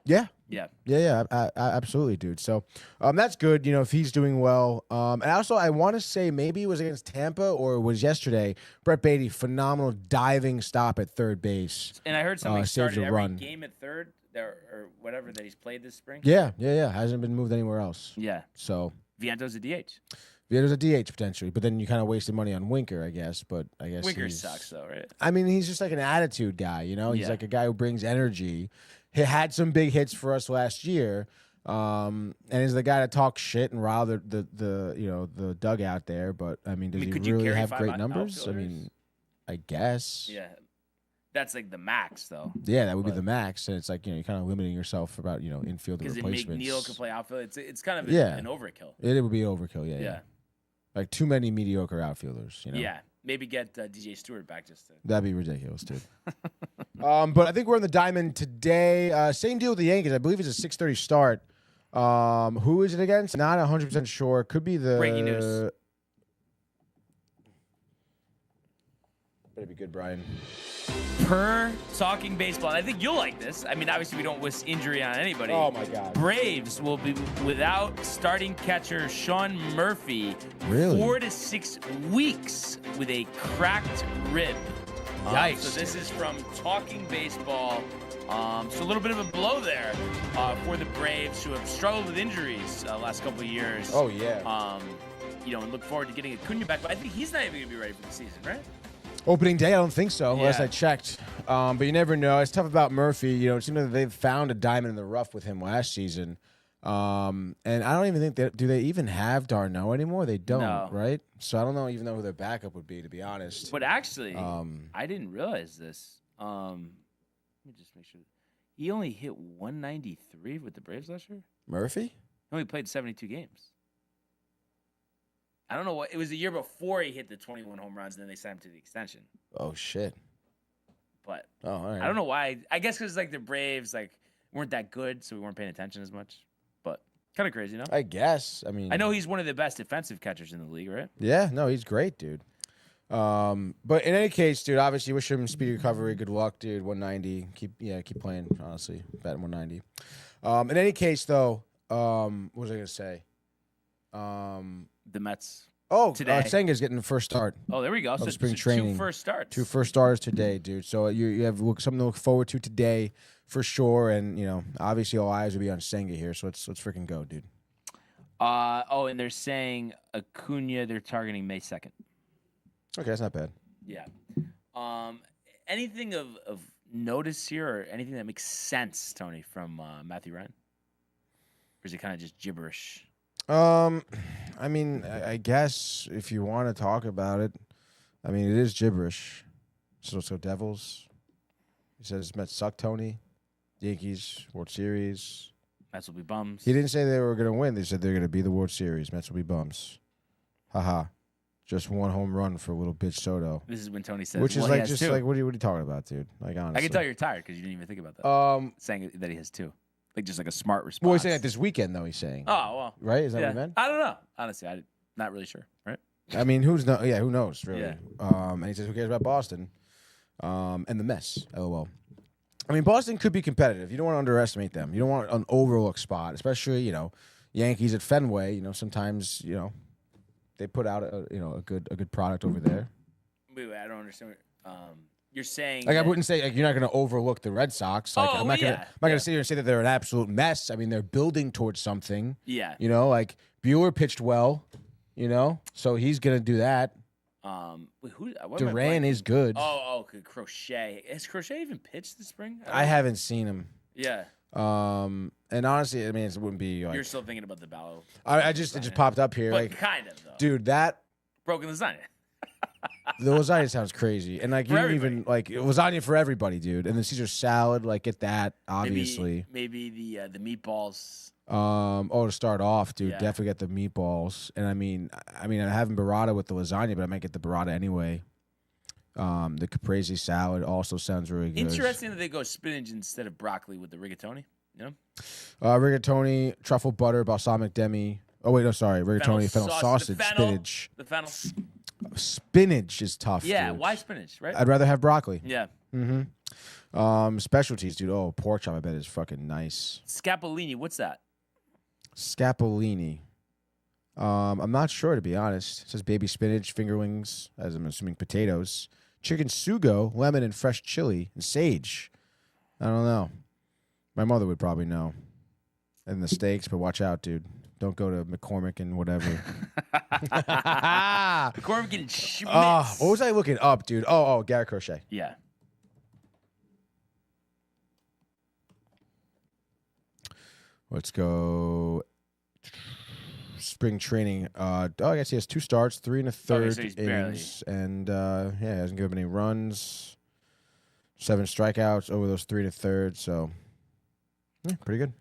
Yeah. Yeah. Absolutely, dude. So that's good, you know, if he's doing well. And also, I want to say maybe it was against Tampa or it was yesterday. Brett Beatty, phenomenal diving stop at third base. And I heard something started a every run. game at third or whatever that he's played this spring. Yeah. Hasn't been moved anywhere else. Yeah. So Viento's a DH. There's a DH potentially, but then you kind of wasted money on Winker, I guess. But I guess Winker sucks, though, right? I mean, he's just like an attitude guy, you know? He's like a guy who brings energy. He had some big hits for us last year, and he's the guy that talks shit and rile the dugout there. But I mean, does he really have great numbers? I mean, I guess. Yeah, that's like the max, though. Yeah, that would be the max, and it's like you're kind of limiting yourself about infield replacements. Because McNeil can play outfield. It's kind of an overkill. It would be overkill. Yeah. Like too many mediocre outfielders. Yeah. Maybe get DJ Stewart back just to. That'd be ridiculous, dude. But I think we're on the diamond today. Same deal with the Yankees. I believe it's a 6:30 start. Who is it against? Not 100% sure. Could be the breaking news. Better be good, Brian. Per Talking Baseball, and I think you'll like this. I mean, obviously we don't wish injury on anybody. Oh my God. Braves will be without starting catcher Sean Murphy 4 to 6 weeks with a cracked rib. Yikes. So this is from Talking Baseball. So a little bit of a blow there for the Braves, who have struggled with injuries last couple of years. Oh yeah. And look forward to getting Acuna back, but I think he's not even gonna be ready for the season, right? Opening day, I don't think so, unless I checked. But you never know. It's tough about Murphy. It seems like they've found a diamond in the rough with him last season. And I don't even think do they even have d'Arnaud anymore? They don't, right? So I don't even know who their backup would be, to be honest. But actually, I didn't realize this. Let me just make sure. He only hit 193 with the Braves last year? Murphy? He only played 72 games. I don't know what. It was the year before he hit the 21 home runs, and then they signed him to the extension. Oh, shit. But all right. I don't know why. I guess because the Braves weren't that good, so we weren't paying attention as much. But kind of crazy, no? I guess. I mean, I know he's one of the best defensive catchers in the league, right? Yeah, no, he's great, dude. But in any case, dude, obviously wish him speedy recovery. Good luck, dude. 190. Keep playing, honestly. Batting 190. In any case, though, what was I gonna say? The Mets. Oh, today. Senga's getting the first start. Oh, there we go. So spring training. 2 first starts. 2 first starters today, dude. So you have something to look forward to today for sure. And obviously all eyes will be on Senga here. So let's freaking go, dude. And they're saying Acuna. They're targeting May 2nd. Okay, that's not bad. Yeah. Anything of notice here, or anything that makes sense, Tony, from Matthew Ryan? Or is it kind of just gibberish? I mean, I guess if you want to talk about it, I mean, it is gibberish. So Devils. He says Mets suck, Tony. Yankees, World Series. Mets will be bums. He didn't say they were going to win. They said they're going to be the World Series. Mets will be bums. Haha. Just 1 home run for little bitch Soto. This is when Tony says, which is what are you talking about, dude? Like, honestly. I can tell you're tired because you didn't even think about that. Saying that he has 2. Like, just like a smart response. Well, he's saying that this weekend, though, he's saying. Oh, well. Right? Is that what he meant? I don't know. Honestly, I'm not really sure, right? I mean, who knows, really? Yeah. And he says, who cares about Boston? And the mess, LOL. I mean, Boston could be competitive. You don't want to underestimate them. You don't want an overlook spot, especially, Yankees at Fenway. Sometimes, they put out a good product over there. Wait, I don't understand. You're saying I wouldn't say you're not going to overlook the Red Sox. Like, I'm not going to sit here and say that they're an absolute mess. I mean, they're building towards something. Yeah. Like Bueller pitched well. So he's going to do that. Duran is good. Oh, Crochet. Has Crochet even pitched this spring? I haven't seen him. Yeah. And honestly, I mean, it wouldn't be like. You're still thinking about the Ballo. It just popped up here. But like, kind of, though. Dude, that. Broken lasagna. The lasagna sounds crazy. And, like, you didn't even, like, lasagna for everybody, dude. And the Caesar salad, like, get that, obviously. Maybe the meatballs. To start off, dude, Yeah. definitely get the meatballs. And I mean, I'm having burrata with the lasagna, but I might get the burrata anyway. The caprese salad also sounds really good. Interesting that they go spinach instead of broccoli with the rigatoni. You know? Rigatoni, truffle butter, balsamic demi. Oh wait, no, sorry, rigatoni, fennel sausage, the fennel, spinach. The fennel. Spinach is tough. Yeah, dude. why spinach? Right? I'd rather have broccoli. Yeah. Specialties, dude. Oh, pork chop, I bet is fucking nice. Scapolini, what's that? Scapolini. I'm not sure, to be honest. It says baby spinach, fingerlings, as I'm assuming potatoes, chicken sugo, lemon and fresh chili, and sage. I don't know. My mother would probably know. And the steaks, but watch out, dude. Don't go to McCormick and whatever. McCormick and Schmitz. What was I looking up, dude? Oh, Garrett Crochet. Yeah. Let's go. Spring training. I guess he has 2 starts, 3 1/3 so he's innings, and hasn't given any runs. 7 strikeouts over those 3 1/3. So, pretty good.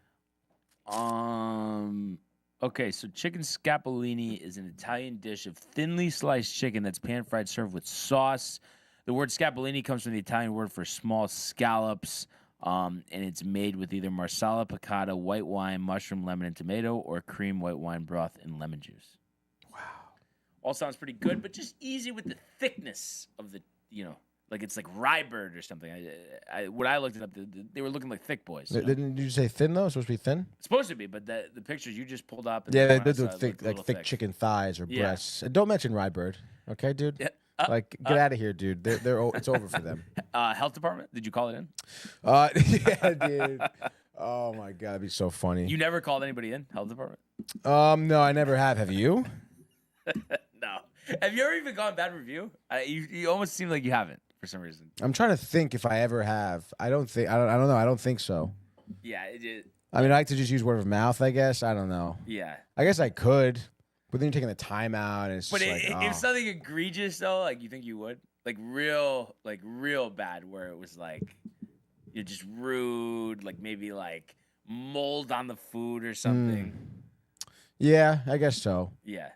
Okay, so chicken scapolini is an Italian dish of thinly sliced chicken that's pan-fried, served with sauce. The word scapolini comes from the Italian word for small scallops, and it's made with either marsala, piccata, white wine, mushroom, lemon, and tomato, or cream, white wine broth, and lemon juice. Wow. All sounds pretty good, but just easy with the thickness of the, like it's like rye bird or something. When I looked it up, they were looking like thick boys. Didn't you say thin, though? It's supposed to be thin? It's supposed to be, but the pictures you just pulled up. And Yeah, the they one I do saw thick, looked a like thick little chicken thighs or Yeah. breasts. And don't mention rye bird, okay, dude? Yeah. Get out of here, dude. It's over for them. Health department? Did you call it in? Yeah, dude. Oh my god, that'd be so funny. You never called anybody in? Health department? No, I never have. Have you? No. Have you ever even gotten bad review? You almost seem like you haven't for some reason. I'm trying to think if I ever have. I don't know. I don't think so. Yeah. I mean, I like to just use word of mouth, I guess. I don't know. Yeah. I guess I could, but then you're taking the time out, and it's But just if something egregious though, like you think you would, like real bad, where it was like you're just rude, like maybe like mold on the food or something. Yeah, I guess so. Yeah.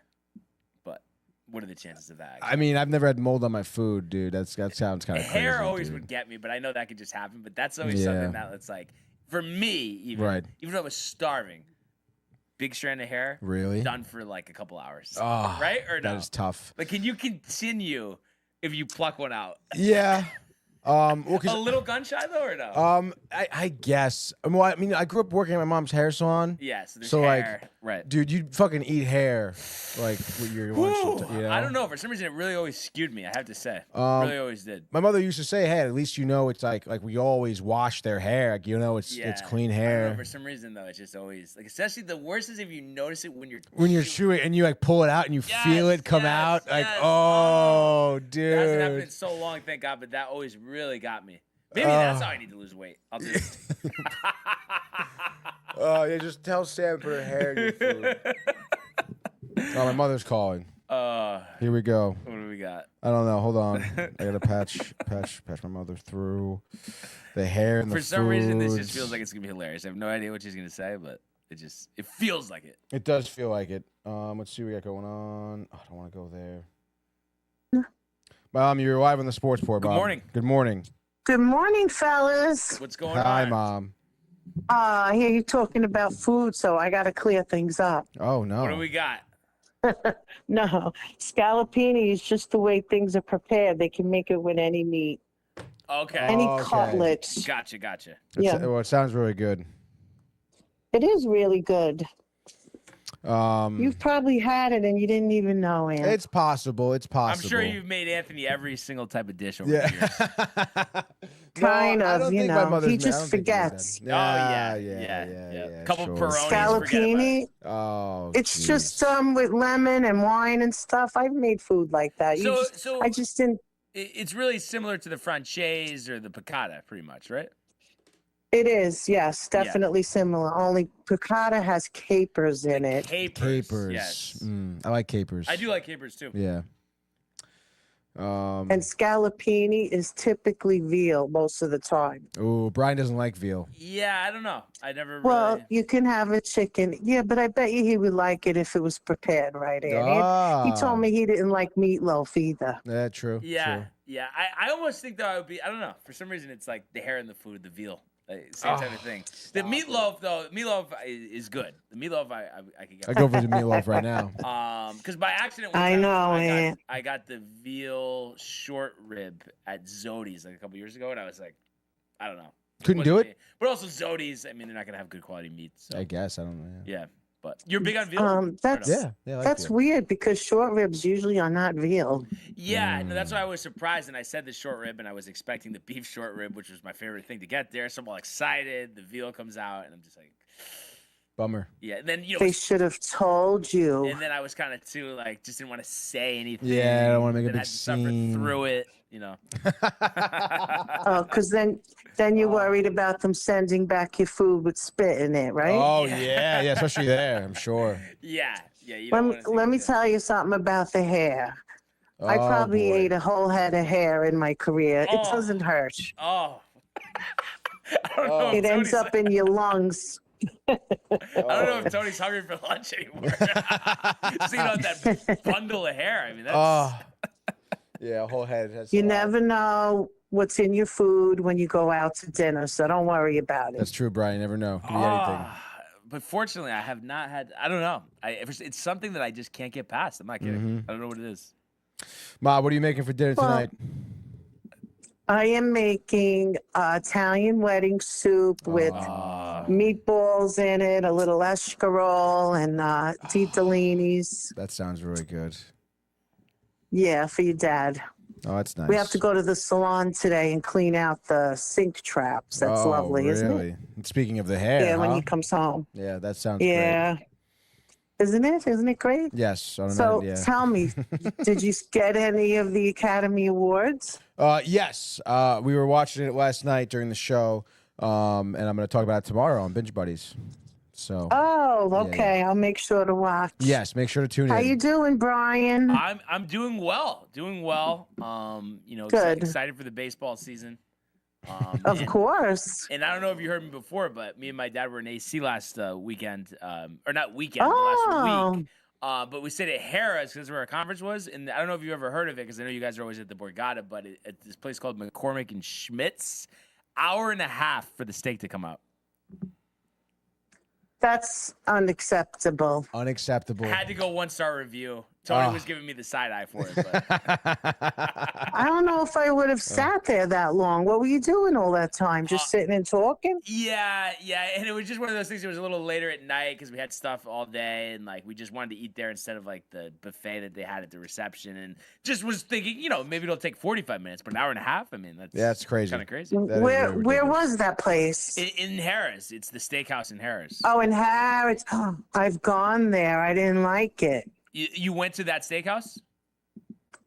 But what are the chances of that? I mean, I've never had mold on my food, dude. That sounds kind of crazy. Hair always dude. would get me, but I know that could just happen. But that's always Yeah. something that's like, for me, even Right. even though I was starving, big strand of hair, Really? done for like a couple hours, Oh, right? Or no? That is tough. Like, can you continue if you pluck one out? Yeah. Well, A 'cause, little gun shy though, or no? I guess. Well, I mean, I grew up working at my mom's hair salon. Yeah, so there's so, hair. Right. Dude, you fucking eat hair, like with your lunch. You know? I don't know. For some reason, it really always skewed me. I have to say, really always did. My mother used to say, "Hey, at least you know it's like we always wash their hair. Like, you know, it's clean I don't know, hair." for some reason though, it's just always like, especially the worst is if you notice it when you're Chewing and you like pull it out and you feel Yes, it come yes, out. Like, yes. oh, It hasn't happened in dude. so long, thank God, but that always really got me. Maybe that's how I need to lose weight. I'll do it. Oh, yeah, just tell Sam to put her hair in your food. Oh, my mother's calling. Here we go. What do we got? I don't know. Hold on. I gotta patch my mother through the hair and the For some reason, this just foods. feels like it's gonna be hilarious. I have no idea what she's gonna say, but it feels like it. It does feel like it. Let's see what we got going on. Oh, I don't want to go there. Mom, you're live on the Sportsport. Good Mom. morning. Good morning. Good morning, fellas. What's going Hi, on? Mom. I hear you talking about food, so I got to clear things up. Oh no. What do we got? No, scallopini is just the way things are prepared. They can make it with any meat, Okay. any okay. cutlets. Gotcha. Yeah. Well, it sounds really good. It is really good. Um, You've probably had it and you didn't even know it. It's possible. It's I'm possible. sure you've made Anthony every single type of dish over the Yeah. years. Kind I of, don't you think my know. mother's He made- I just don't think he does forgets. that. Yeah. Couple sure. Peronis. forget about Scallopini, Oh, it's jeez. just with lemon and wine and stuff. I've made food like that. So I just didn't. it's really similar to the franchise or the piccata, pretty much, right? It is, yes, definitely similar. Only piccata has capers in it. Capers. Capers. Yes. I like capers. I do like capers too. Yeah. And scallopini is typically veal most of the time. Ooh, Brian doesn't like veal. Yeah, I don't know. I never Well, really. you can have a chicken. Yeah, but I bet you he would like it if it was prepared right, Andy. He told me he didn't like meatloaf either. Yeah, true. Yeah, True. yeah. I almost think though I would be. I don't know. For some reason, it's like the hair in the food, the veal, same type of thing. The meatloaf though, meatloaf is good. The meatloaf I could get. I go for the meatloaf right now. Because by accident, I know, man. I got the veal short rib at Zodi's like a couple years ago, and I was like, I don't know. Couldn't do it? But also Zodi's, I mean, they're not gonna have good quality meat. So. I guess. I don't know. Yeah. Yeah, but you're big on veal. That's Yeah, I like that's veal. weird because short ribs usually are not veal. Yeah, no, that's why I was surprised, and I said the short rib, and I was expecting the beef short rib, which was my favorite thing to get there. So I'm all excited. The veal comes out, and I'm just like, Bummer. yeah. And then They should have told you. and then I was kind of too like, just didn't want to say anything. Yeah, I don't wanna make a Then I big had to suffer scene. through it, you know. Because then you're worried about them sending back your food with spit in it, right? Oh yeah, especially there. I'm sure. Yeah. You don't wanna Let me take tell you something about the hair. I Oh, probably boy. ate a whole head of hair in my career. It Oh. doesn't hurt. Oh. I don't know. It if ends Tony's- up in your lungs. I don't know if Tony's hungry for lunch anymore. Seeing out that bundle of hair. I mean, that's. Oh. Yeah, a whole head. Has You a lot. never know what's in your food when you go out to dinner, so don't worry about it. That's true, Brian. You never know. Could be anything. But fortunately, I have not had. I don't know. It's something that I just can't get past. I'm not kidding. Mm-hmm. I don't know what it is. Ma, what are you making for dinner Well, tonight? I am making Italian wedding soup with meatballs in it, a little escarole, and tortellinis. That sounds really good. Yeah, for your dad. Oh, that's nice. We have to go to the salon today and clean out the sink traps. That's lovely, isn't it? really? And speaking of the hair, Yeah, when huh? he comes home. Yeah, that sounds Yeah. great. Isn't it? Isn't it great? Yes. I don't So know. Yeah. tell me, did you get any of the Academy Awards? Yes. We were watching it last night during the show, and I'm going to talk about it tomorrow on Binge Buddies. So. Oh, okay. I'll make sure to watch. Yes. Make sure to tune How in. you doing, Brian? I'm doing well. Good. Excited for the baseball season. Of course. And I don't know if you heard me before, but me and my dad were in AC last weekend, or not weekend, Oh. last week. But we stayed at Harrah's because where our conference was, and I don't know if you ever heard of it because I know you guys are always at the Borgata, but at this place called McCormick and Schmidt's, hour and a half for the steak to come out. That's unacceptable. Unacceptable. Had to go 1-star review. Tony was giving me the side eye for it. But. I don't know if I would have sat there that long. What were you doing all that time? Just sitting and talking? Yeah, and it was just one of those things. It was a little later at night because we had stuff all day, and like we just wanted to eat there instead of like the buffet that they had at the reception. And just was thinking, maybe it'll take 45 minutes, but an hour and a half. I mean, that's crazy. Kind of crazy. That is Where really ridiculous. was that place? In Harris, it's the steakhouse in Harris. Oh, in Harrods. Oh, I've gone there. I didn't like it. You went to that steakhouse?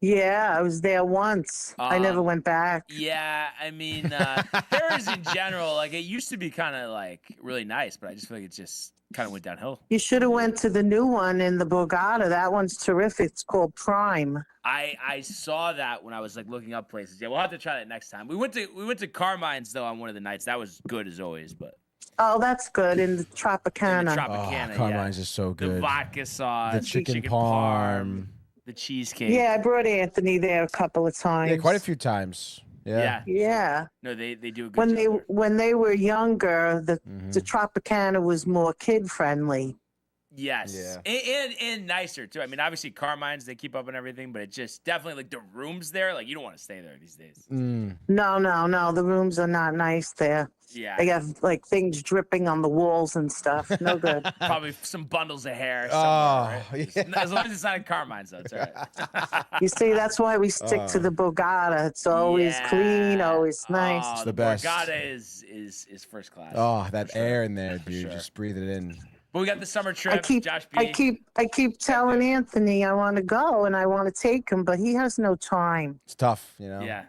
Yeah, I was there once. I never went back. Yeah, I mean, Harris in general, like it used to be kind of like really nice, but I just feel like it just kind of went downhill. You should have went to the new one in the Borgata. That one's terrific. It's called Prime. I saw that when I was like looking up places. Yeah, we'll have to try that next time. We went to Carmine's though on one of the nights. That was good as always, but Oh, that's good. In the in Tropicana. the Tropicana, Carmine's yeah. is so The good. vodka sauce, The chicken parm. the cheesecake. Yeah, I brought Anthony there a couple of times. Yeah, quite a few times. Yeah. Yeah. No, they do a good When job they there. when they were younger, the Mm-hmm. Tropicana was more kid friendly. Yes. Yeah. And nicer too. I mean, obviously Carmine's they keep up and everything, but it just definitely like the rooms there, like you don't want to stay there these days. Mm. No, the rooms are not nice there. Yeah. They have like things dripping on the walls and stuff. No good. Probably some bundles of hair Oh, somewhere. Right? yeah. As long as it's not at Carmine's, though, it's all right. You see, that's why we stick to the Borgata. It's always clean, always nice. Oh, It's the best. Borgata is first class. Oh, that sure. air in there, For dude. sure. Just breathe it in. But we got the summer trip. Josh B. I keep telling Anthony I want to go and I want to take him, but he has no time. It's tough, you know. Yeah,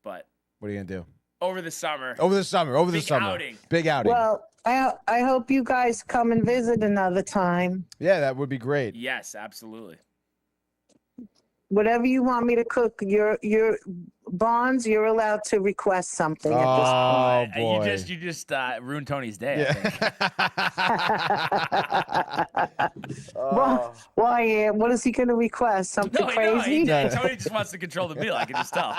but What are you gonna do? over the summer. Over the summer. Over the Big summer. outing. Big outing. Well, I hope you guys come and visit another time. Yeah, that would be great. Yes, absolutely. Whatever you want me to cook, your Bonds, you're allowed to request something at this point. boy. You just ruined Tony's day. I think. Why? Yeah, what is he going to request? Something crazy? Tony just wants to control the meal. I can just tell.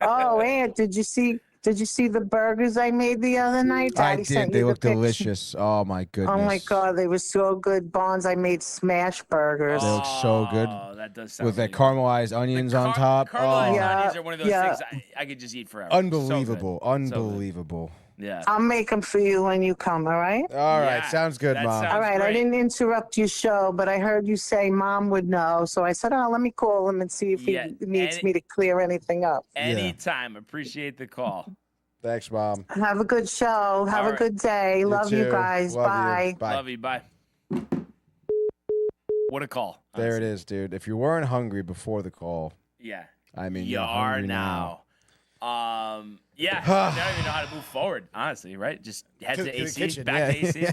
Oh, and did you see the burgers I made the other night? I Daddy did. sent They you the look picture. delicious. Oh my goodness. Oh my God, they were so good. Bonds, I made smash burgers. They look so good. Oh, that does sound With really that good. caramelized onions on top. Caramelized Yeah, onions are one of those yeah. things I could just eat forever. Unbelievable. So good. Unbelievable. Yeah. I'll make them for you when you come, all right? All right. Yeah, Sounds good, that Mom. sounds All right, I great. didn't interrupt your show, but I heard you say Mom would know. So I said, let me call him and see if Yeah, he needs me to clear anything up. Anytime. Appreciate the call. Thanks, Mom. Have a good show. Have All a right. good day. Love you too. guys. Love you. Bye. Bye. Love you. Bye. What a call. There it is, dude. If you weren't hungry before the call, Yeah. I mean, You you're are hungry now. Yeah. I don't even know how to move forward, honestly, right? Just head to AC, back to AC.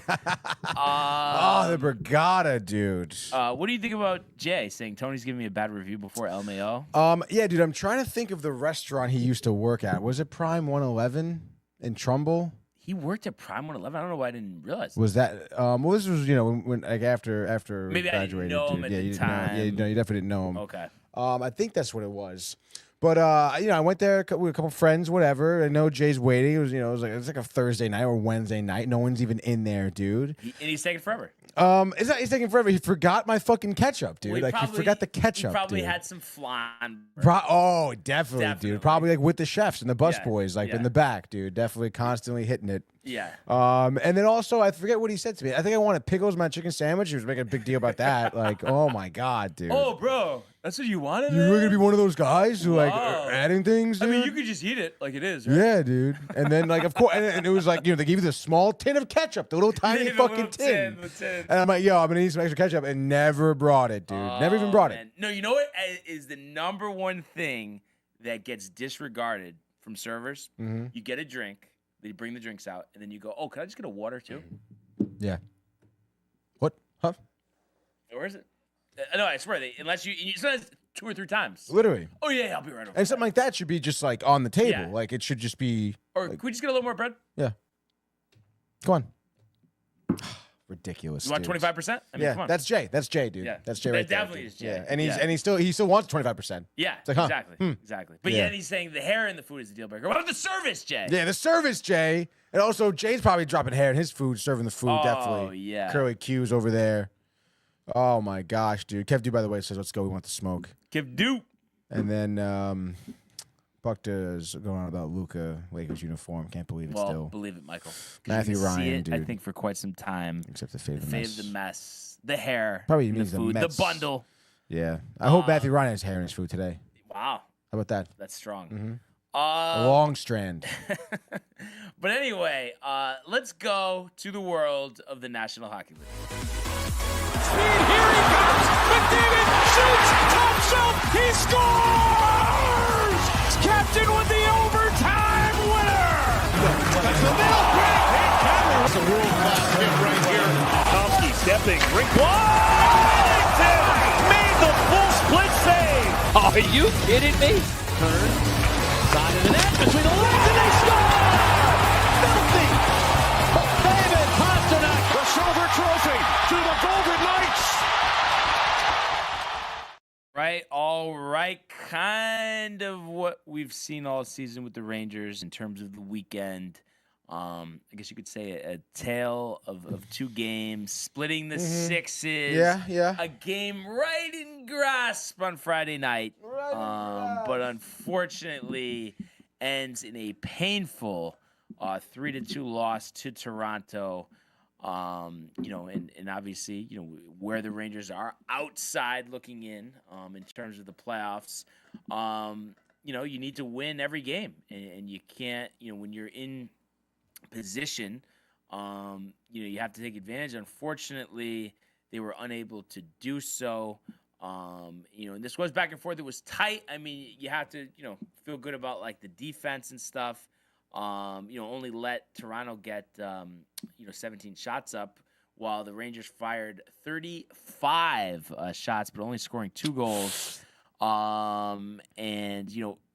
Oh, the Brigada, dude. What do you think about Jay saying Tony's giving me a bad review before LMAO? Yeah, dude. I'm trying to think of the restaurant he used to work at. Was it Prime 111 in Trumbull? He worked at Prime 111. I don't know why I didn't realize. Was that? Well, this was when like after Maybe I didn't graduated. know him dude. at Yeah, the you didn't know- time. yeah, no, you definitely didn't know him. Okay. I think that's what it was. But I went there with a couple friends, whatever. I know Jay's waiting. It was like a Thursday night or Wednesday night. No one's even in there, dude. And he's taking forever. He's taking forever. He forgot my fucking ketchup, dude. Well, he forgot the ketchup. He probably dude. had some flan. Definitely, dude. Probably like with the chefs and the busboys, Yeah. in the back, dude. Definitely constantly hitting it. Yeah. And then also, I forget what he said to me. I think I wanted pickles in my chicken sandwich. He was making a big deal about that. Like, oh my God, dude. Oh, bro, that's what you wanted? You really gonna be one of those guys who like Wow. are adding things? I Dude? mean, you could just eat it like it is, right? Yeah, dude. And then like, of course, and it was like, they give you the small tin of ketchup, the little tiny The fucking little tin. the tin. And I'm like, yo, I'm gonna need some extra ketchup, and never brought it, dude. Never even brought it. Man. No, you know what is the number one thing that gets disregarded from servers? Mm-hmm. You get a drink, they bring the drinks out, and then you go, "Oh, can I just get a water too?" Yeah. What? Huh? Or is it? No, I swear, unless you sometimes 2 or 3 times. Literally. Oh yeah, I'll be right over. And something like that should be just like on the table. Yeah. Like it should just be. Or can we just get a little more bread? Yeah. Come on. Ridiculous. You want dude. 25%? I mean, Yeah, come on. that's Jay. That's Jay, dude. Yeah. That's Jay That right there, definitely dude. is Jay. Yeah, and Yeah. he still wants 25%. Yeah, like, huh, exactly, hmm. exactly. But Yeah. yet he's saying the hair in the food is the deal breaker. What about the service, Jay? Yeah, the service, Jay. And also, Jay's probably dropping hair in his food, serving the food, Oh, definitely. yeah. Curly Q's over there. Oh, my gosh, dude. Kev Du, by the way, says, let's go. We want the smoke. Give Duke. And then Buckta is going on about Luka Lakers uniform. Can't believe it Well, still. believe it, Michael. 'Cause Matthew you can see Ryan, it, I dude. think, for quite some time. Except the fade of the Fade mess. of the mess, the hair, Probably in means the the food, the Mets. bundle. Yeah. I hope Matthew Ryan has hair in his food today. Wow, How about that? that's strong. Mm-hmm. A long strand. But anyway, let's go to the world of the National Hockey League. Speed, here he comes. McDavid shoots, top shelf, he scores! Captain with the overtime winner! That's the middle, great hit, Cameron. It's a world-class hit right here. Tomsky stepping, rink Wellington made the full split save. Are you kidding me? Turn, side of the net, between the legs, and they score! Filthy! David Pasternak, the silver trophy to the Golden Knights. Right, all right. Kind of what we've seen all season with the Rangers in terms of the weekend. I guess you could say a tale of 2 games, splitting the sixes. Yeah. A game right in grasp on Friday night. But unfortunately ends in a painful 3-2 loss to Toronto. And obviously, where the Rangers are outside looking in terms of the playoffs, you need to win every game, and you can't, when you're in position, you have to take advantage. Unfortunately, they were unable to do so. And this was back and forth. It was tight. I mean, you have to, feel good about like the defense and stuff. Only let Toronto get, 17 shots up while the Rangers fired 35 shots, but only scoring 2 goals. And,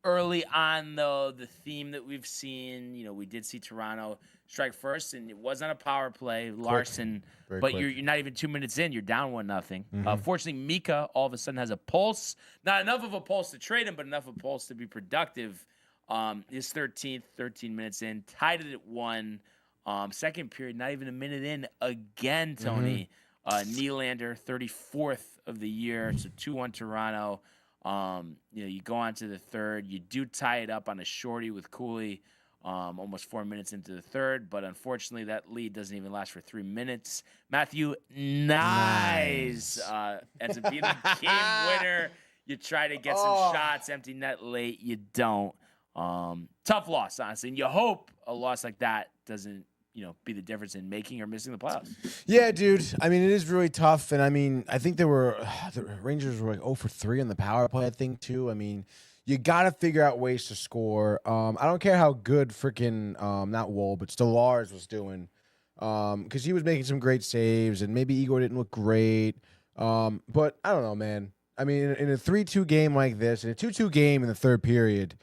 early on, though, the theme that we've seen, we did see Toronto strike first, and it was on a power play. Larson, but you're not even 2 minutes in. You're down 1-0. Fortunately, Mika all of a sudden has a pulse. Not enough of a pulse to trade him, but enough of a pulse to be productive. His 13th, 13 minutes in, tied it at 1. Second period, not even a minute in. Again, Tony. Nylander, 34th of the year, so 2-1 Toronto. You go on to the third. You do tie it up on a shorty with Cooley almost 4 minutes into the third, but unfortunately that lead doesn't even last for 3 minutes. Matthew Nice ends up being the game winner. You try to get some shots, empty net late. You don't. Tough loss, honestly, and you hope a loss like that doesn't be the difference in making or missing the playoffs. Yeah, dude. I mean, it is really tough. And I mean, I think the Rangers were like 0 for 3 on the power play, I think, too. I mean, you got to figure out ways to score. I don't care how good freaking, not Woll, but Stolarz was doing. Because he was making some great saves, and maybe Igor didn't look great. But I don't know, man. I mean, in a 3-2 game like this, in a 2-2 game in the third period,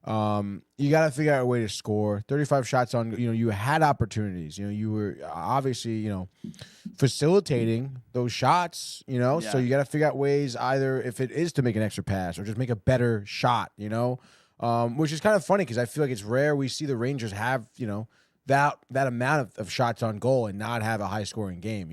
you got to figure out a way to score. 35 shots on, you had opportunities. You were obviously, facilitating those shots, so you got to figure out ways either if it is to make an extra pass or just make a better shot, which is kind of funny because I feel like it's rare we see the Rangers have, that amount of shots on goal and not have a high scoring game,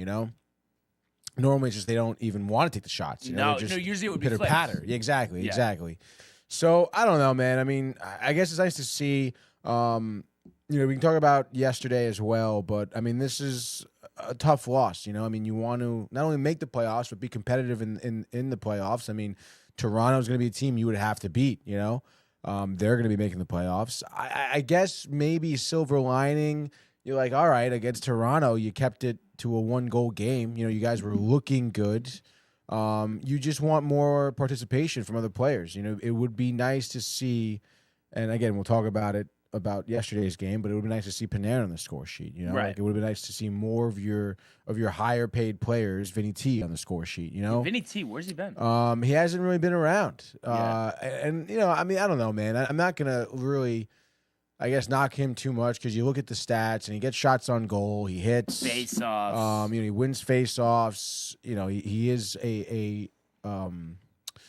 Normally it's just they don't even want to take the shots. No, usually it would be pitter patter. Yeah, exactly. So I don't know, man. I mean, I guess it's nice to see. We can talk about yesterday as well, but I mean, this is a tough loss. I mean, you want to not only make the playoffs but be competitive in the playoffs. I mean, Toronto's going to be a team you would have to beat. They're going to be making the playoffs. I guess maybe silver lining. You're like, all right, against Toronto, you kept it to a 1-goal game. You guys were looking good. You just want more participation from other players. It would be nice to see, and again, we'll talk about yesterday's game, but it would be nice to see Panarin on the score sheet. Right. Like it would be nice to see more of your higher paid players, Vinny T, on the score sheet. Vinny T, where's he been? He hasn't really been around. Yeah. And I mean, I don't know, man. I'm not gonna really, I guess, knock him too much because you look at the stats and he gets shots on goal, he hits face-offs. He wins face-offs. He is an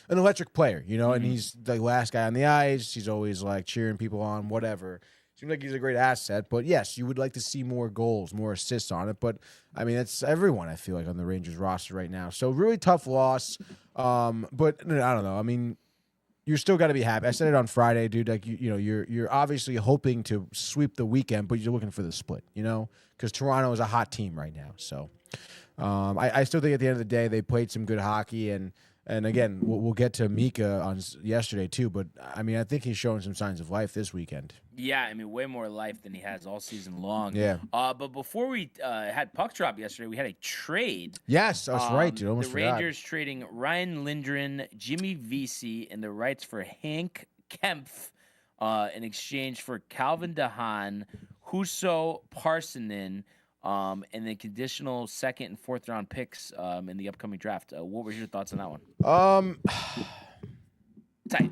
electric player, and he's the last guy on the ice. He's always like cheering people on, whatever. Seems like he's a great asset, but yes, you would like to see more goals, more assists on it. But I mean, that's everyone I feel like on the Rangers roster right now. So really tough loss. But I don't know. I mean, you're still got to be happy. I said it on Friday, dude. Like you're obviously hoping to sweep the weekend, but you're looking for the split. Because Toronto is a hot team right now. So I still think at the end of the day they played some good hockey, and again we'll get to Mika on yesterday too. But I mean, I think he's showing some signs of life this weekend. Yeah, I mean, way more life than he has all season long. Yeah. But before we had puck drop yesterday, we had a trade. Yes, that's right, dude. Almost the Rangers trading Ryan Lindgren, Jimmy Vesey, and the rights for Hank Kempf in exchange for Calvin DeHaan, Husso Parssinen, and then conditional second and fourth round picks in the upcoming draft. What were your thoughts on that one? Tight.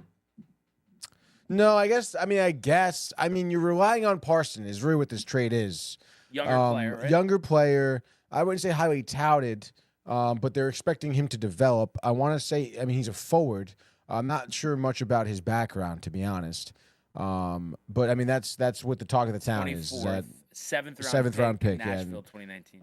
No, I guess. You're relying on Parson is really what this trade is. Younger player, right? Younger player. I wouldn't say highly touted, but they're expecting him to develop. I want to say, he's a forward. I'm not sure much about his background, to be honest. But I mean, that's what the talk of the town is. That seventh round pick, Nashville, 2019.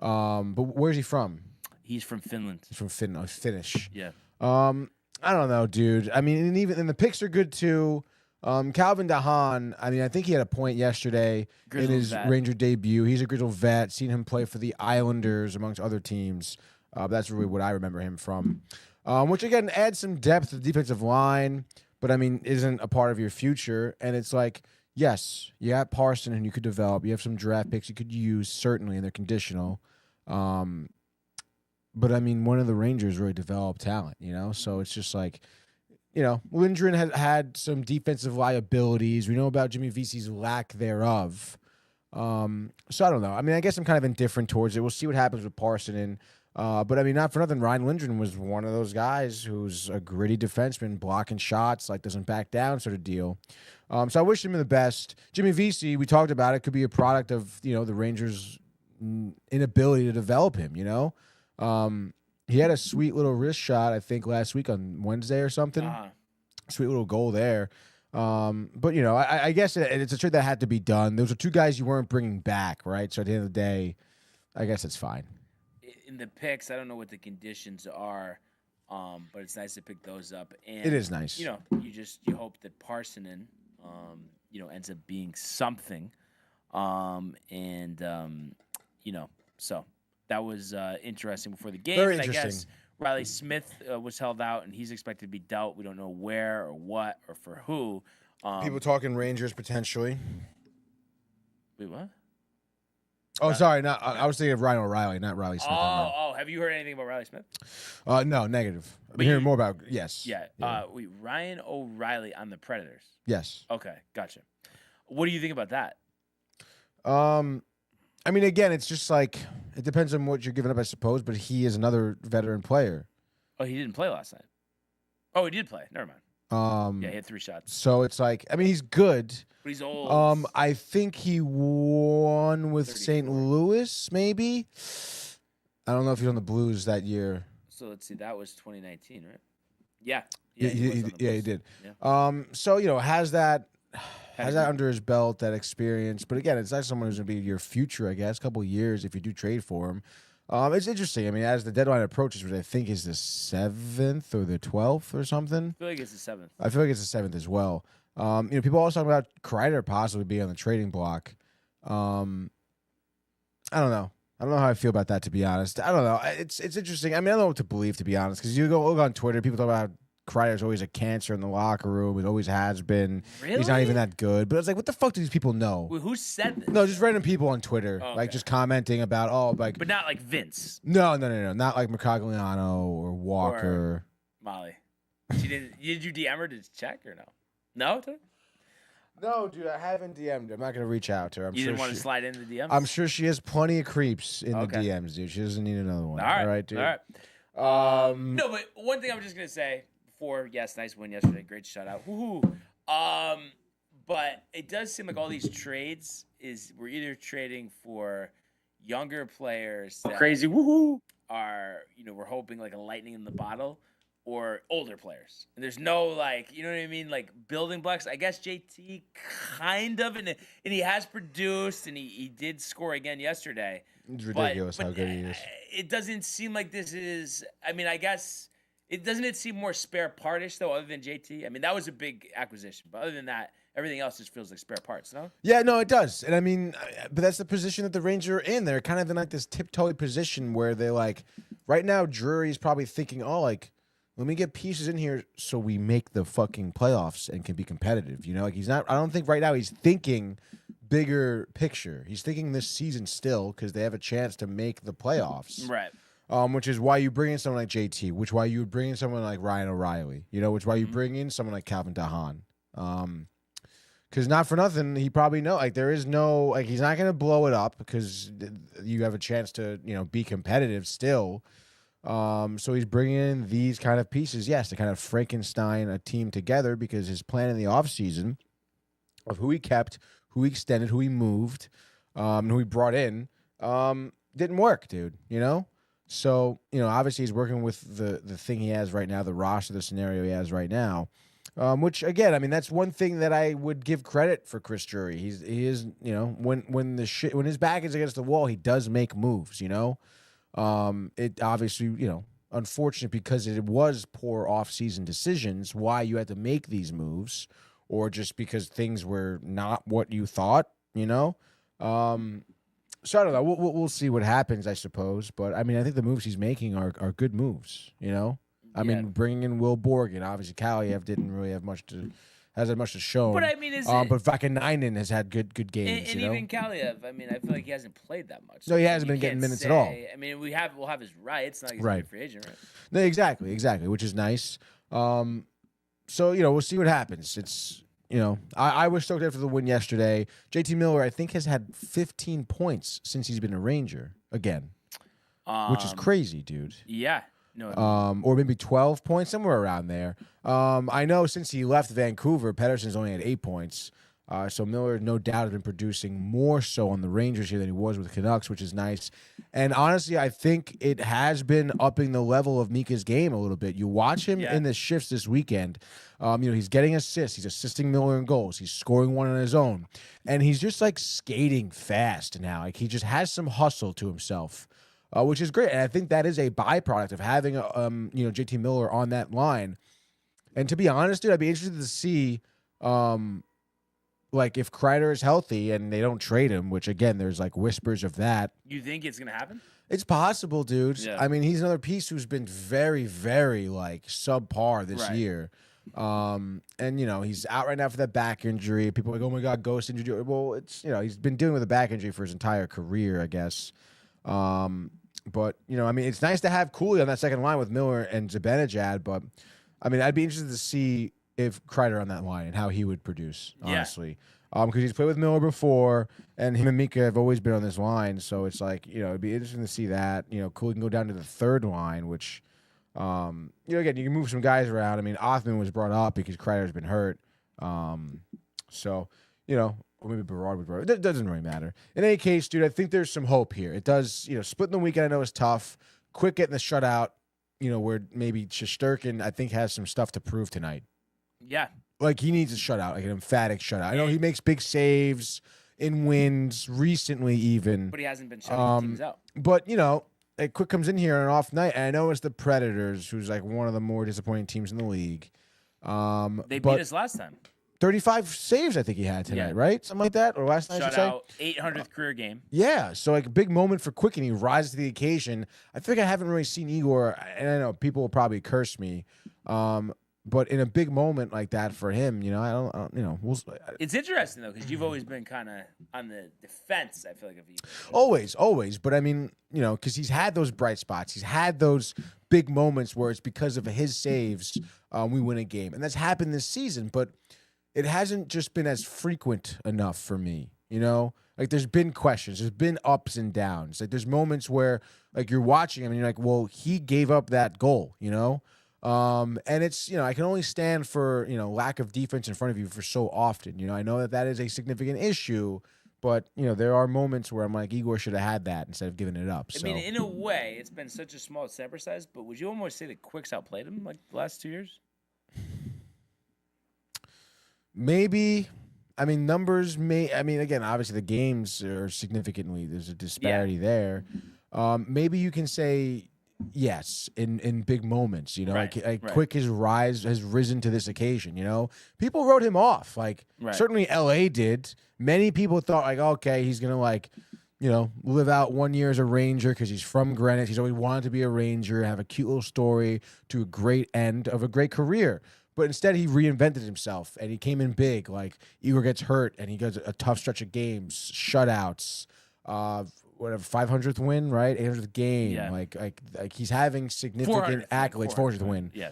But where's he from? He's from Finland. He's from Finland. Finnish. Yeah. I don't know, dude. I mean, and the picks are good too. Calvin DeHaan, I think he had a point yesterday in his Ranger debut. He's a Grizzled vet. Seen him play for the Islanders, amongst other teams. That's really what I remember him from. Which, again, adds some depth to the defensive line, but, isn't a part of your future. And it's like, yes, you have Parson and you could develop. You have some draft picks you could use, certainly, and they're conditional. But, one of the Rangers really developed talent, So it's just like, Lindgren had some defensive liabilities. We know about Jimmy Vesey's lack thereof. So I don't know. I mean, I guess I'm kind of indifferent towards it. We'll see what happens with Parsonen. But I mean, not for nothing, Ryan Lindgren was one of those guys who's a gritty defenseman, blocking shots, like doesn't back down sort of deal. So I wish him the best. Jimmy Vesey, we talked about it, could be a product of, the Rangers' inability to develop him, He had a sweet little wrist shot, I think, last week on Wednesday or something. Sweet little goal there. But, I guess it's a trade that had to be done. Those are two guys you weren't bringing back, right? So at the end of the day, I guess it's fine. In the picks, I don't know what the conditions are, but it's nice to pick those up. And it is nice. You hope that Parsonen, ends up being something. So that was interesting before the game. Very and interesting. I guess Riley Smith was held out, and he's expected to be dealt. We don't know where or what or for who. People talking Rangers potentially. Wait, what? Oh, sorry. No, I was thinking of Ryan O'Reilly, not Riley Smith. Have you heard anything about Riley Smith? No, negative. I'm hearing more about yes. Yeah. Ryan O'Reilly on the Predators. Yes. Okay, gotcha. What do you think about that? I mean, again, it's just like it depends on what you're giving up, I suppose. But he is another veteran player. Oh, he didn't play last night. Oh, he did play. Never mind. He had 3 shots. So it's like, I mean, he's good. But he's old. I think he won with St. Louis, maybe. I don't know if he was on the Blues that year. So let's see, that was 2019, right? Yeah. He did. Yeah. So has that under his belt, that experience. But again, it's not someone who's going to be your future, I guess, a couple of years if you do trade for him. It's interesting. I mean, as the deadline approaches, which I think is the 7th or the 12th or something. I feel like it's the 7th. I feel like it's the 7th as well. People always talk about Kreider possibly being on the trading block. I don't know. I don't know how I feel about that, to be honest. I don't know. It's interesting. I mean, I don't know what to believe, to be honest, because you look on Twitter, people talk about Kreider's always a cancer in the locker room. It always has been. Really? He's not even that good. But it's like, what the fuck do these people know? Wait, who said this? No, just random people on Twitter, Oh, okay. like just commenting about, But not like Vince. No, not like Mercogliano or Walker. Or Molly. Did you DM her to check or no? No? No, dude, I haven't DM'd her. I'm not gonna reach out to her. You didn't want to slide into the DMs? I'm sure she has plenty of creeps in the DMs, dude. She doesn't need another one. All right, dude. All right. No, but one thing I'm just gonna say before, yes, nice win yesterday, great shutout. Woohoo! But it does seem like all these trades we're either trading for younger players that Crazy woohoo! are we're hoping like a lightning in the bottle, or older players. And there's no you know what I mean, like building blocks. I guess JT kind of, and he has produced, and he did score again yesterday. It's ridiculous how good he is. It doesn't seem like this is. I mean, I guess it seem more spare partish though, other than JT. I mean, that was a big acquisition, but other than that, everything else just feels like spare parts. No. Yeah, no, it does. And I mean, but that's the position that the Rangers are in. They're kind of in like this tiptoey position where they right now. Drury's probably thinking, let me get pieces in here so we make the fucking playoffs and can be competitive. He's not. I don't think right now he's thinking bigger picture. He's thinking this season still because they have a chance to make the playoffs. Right. Which is why you bring in someone like JT, which why you would bring in someone like Ryan O'Reilly, which why you bring in someone like Calvin DeHaan. Because not for nothing, he probably there is no, he's not going to blow it up because you have a chance to, be competitive still. So he's bringing in these kind of pieces, yes, to kind of Frankenstein a team together because his plan in the offseason of who he kept, who he extended, who he moved, and who he brought in, didn't work, dude, So, obviously he's working with the thing he has right now, the roster, the scenario he has right now, which, again, I mean, that's one thing that I would give credit for Chris Drury. He is, when his back is against the wall, he does make moves, It obviously, unfortunate because it was poor off-season decisions why you had to make these moves, or just because things were not what you thought, So I don't know. We'll see what happens, I suppose. But I mean, I think the moves he's making are good moves. I mean, bringing in Will Borgen, obviously Kaliev didn't really have much to show. But I mean, but Vakanainen has had good games. And even Kaliev, I mean, I feel like he hasn't played that much. No, he hasn't been getting minutes at all. I mean, we'll have his rights. Not like he's a free agent, right? No, exactly, which is nice. So we'll see what happens. It's I was stoked after the win yesterday. JT Miller, I think, has had 15 points since he's been a Ranger again, which is crazy, dude. Yeah. No. Or maybe 12 points, somewhere around there. I know since he left Vancouver, Pedersen's only had 8 points. So Miller, no doubt, has been producing more so on the Rangers here than he was with Canucks, which is nice. And honestly, I think it has been upping the level of Mika's game a little bit. You watch him in the shifts this weekend. He's getting assists. He's assisting Miller in goals. He's scoring one on his own. And he's just like skating fast now. Like he just has some hustle to himself, which is great. And I think that is a byproduct of having, JT Miller on that line. And to be honest, dude, I'd be interested to see, like if Kreider is healthy and they don't trade him, which again, there's like whispers of that. You think it's gonna happen? It's possible, dude. Yeah. I mean, he's another piece who's been very, very like subpar this year. And he's out right now for that back injury. People are like, oh my God, ghost injury. Well, it's he's been dealing with a back injury for his entire career, I guess. But it's nice to have Cooley on that second line with Miller and Zibanejad, but I mean, I'd be interested to see if Kreider on that line and how he would produce, honestly. Because he's played with Miller before, and him and Mika have always been on this line, so it's like, it'd be interesting to see that. Cooley can go down to the third line, which, again, you can move some guys around. I mean, Othman was brought up because Kreider's been hurt. Or maybe Berard was brought up. It doesn't really matter. In any case, dude, I think there's some hope here. It does, splitting the weekend I know is tough. Quick getting the shutout, where maybe Shesterkin, I think, has some stuff to prove tonight. Yeah. Like, he needs a shutout, like an emphatic shutout. I know he makes big saves in wins recently even. But he hasn't been shutting teams out. But, Quick comes in here on an off night, and I know it's the Predators, who's like one of the more disappointing teams in the league. They beat us last time. 35 saves, I think he had tonight, right? Something like that? Or last night, I should say? Shutout, 800th career game. Yeah, so like a big moment for Quick, and he rises to the occasion. I think I haven't really seen Igor, and I know people will probably curse me, but in a big moment like that for him, I don't. It's interesting though, because you've always been kind of on the defense. I feel like of Igor. Always. But I mean, because he's had those bright spots, he's had those big moments where it's because of his saves we win a game, and that's happened this season. But it hasn't just been as frequent enough for me. Like there's been questions, there's been ups and downs. Like there's moments where like you're watching him and you're like, well, he gave up that goal. And it's, I can only stand for, lack of defense in front of you for so often. I know that is a significant issue, but, there are moments where I'm like, Igor should have had that instead of giving it up. I mean, in a way, it's been such a small sample size, but would you almost say that Quick's outplayed him like the last 2 years? Maybe. I mean, numbers again, obviously the games are significantly, there's a disparity there. Maybe you can say, yes, in big moments, Quick has risen to this occasion, People wrote him off. Like, certainly LA did. Many people thought, like, okay, he's going to, live out 1 year as a Ranger because he's from Greenwich. He's always wanted to be a Ranger, have a cute little story to a great end of a great career. But instead, he reinvented himself, and he came in big. Like, Igor gets hurt, and he gets a tough stretch of games, shutouts, 500th win, right? 800th game. Yeah. Like he's having significant accolades. 400th win. Yeah.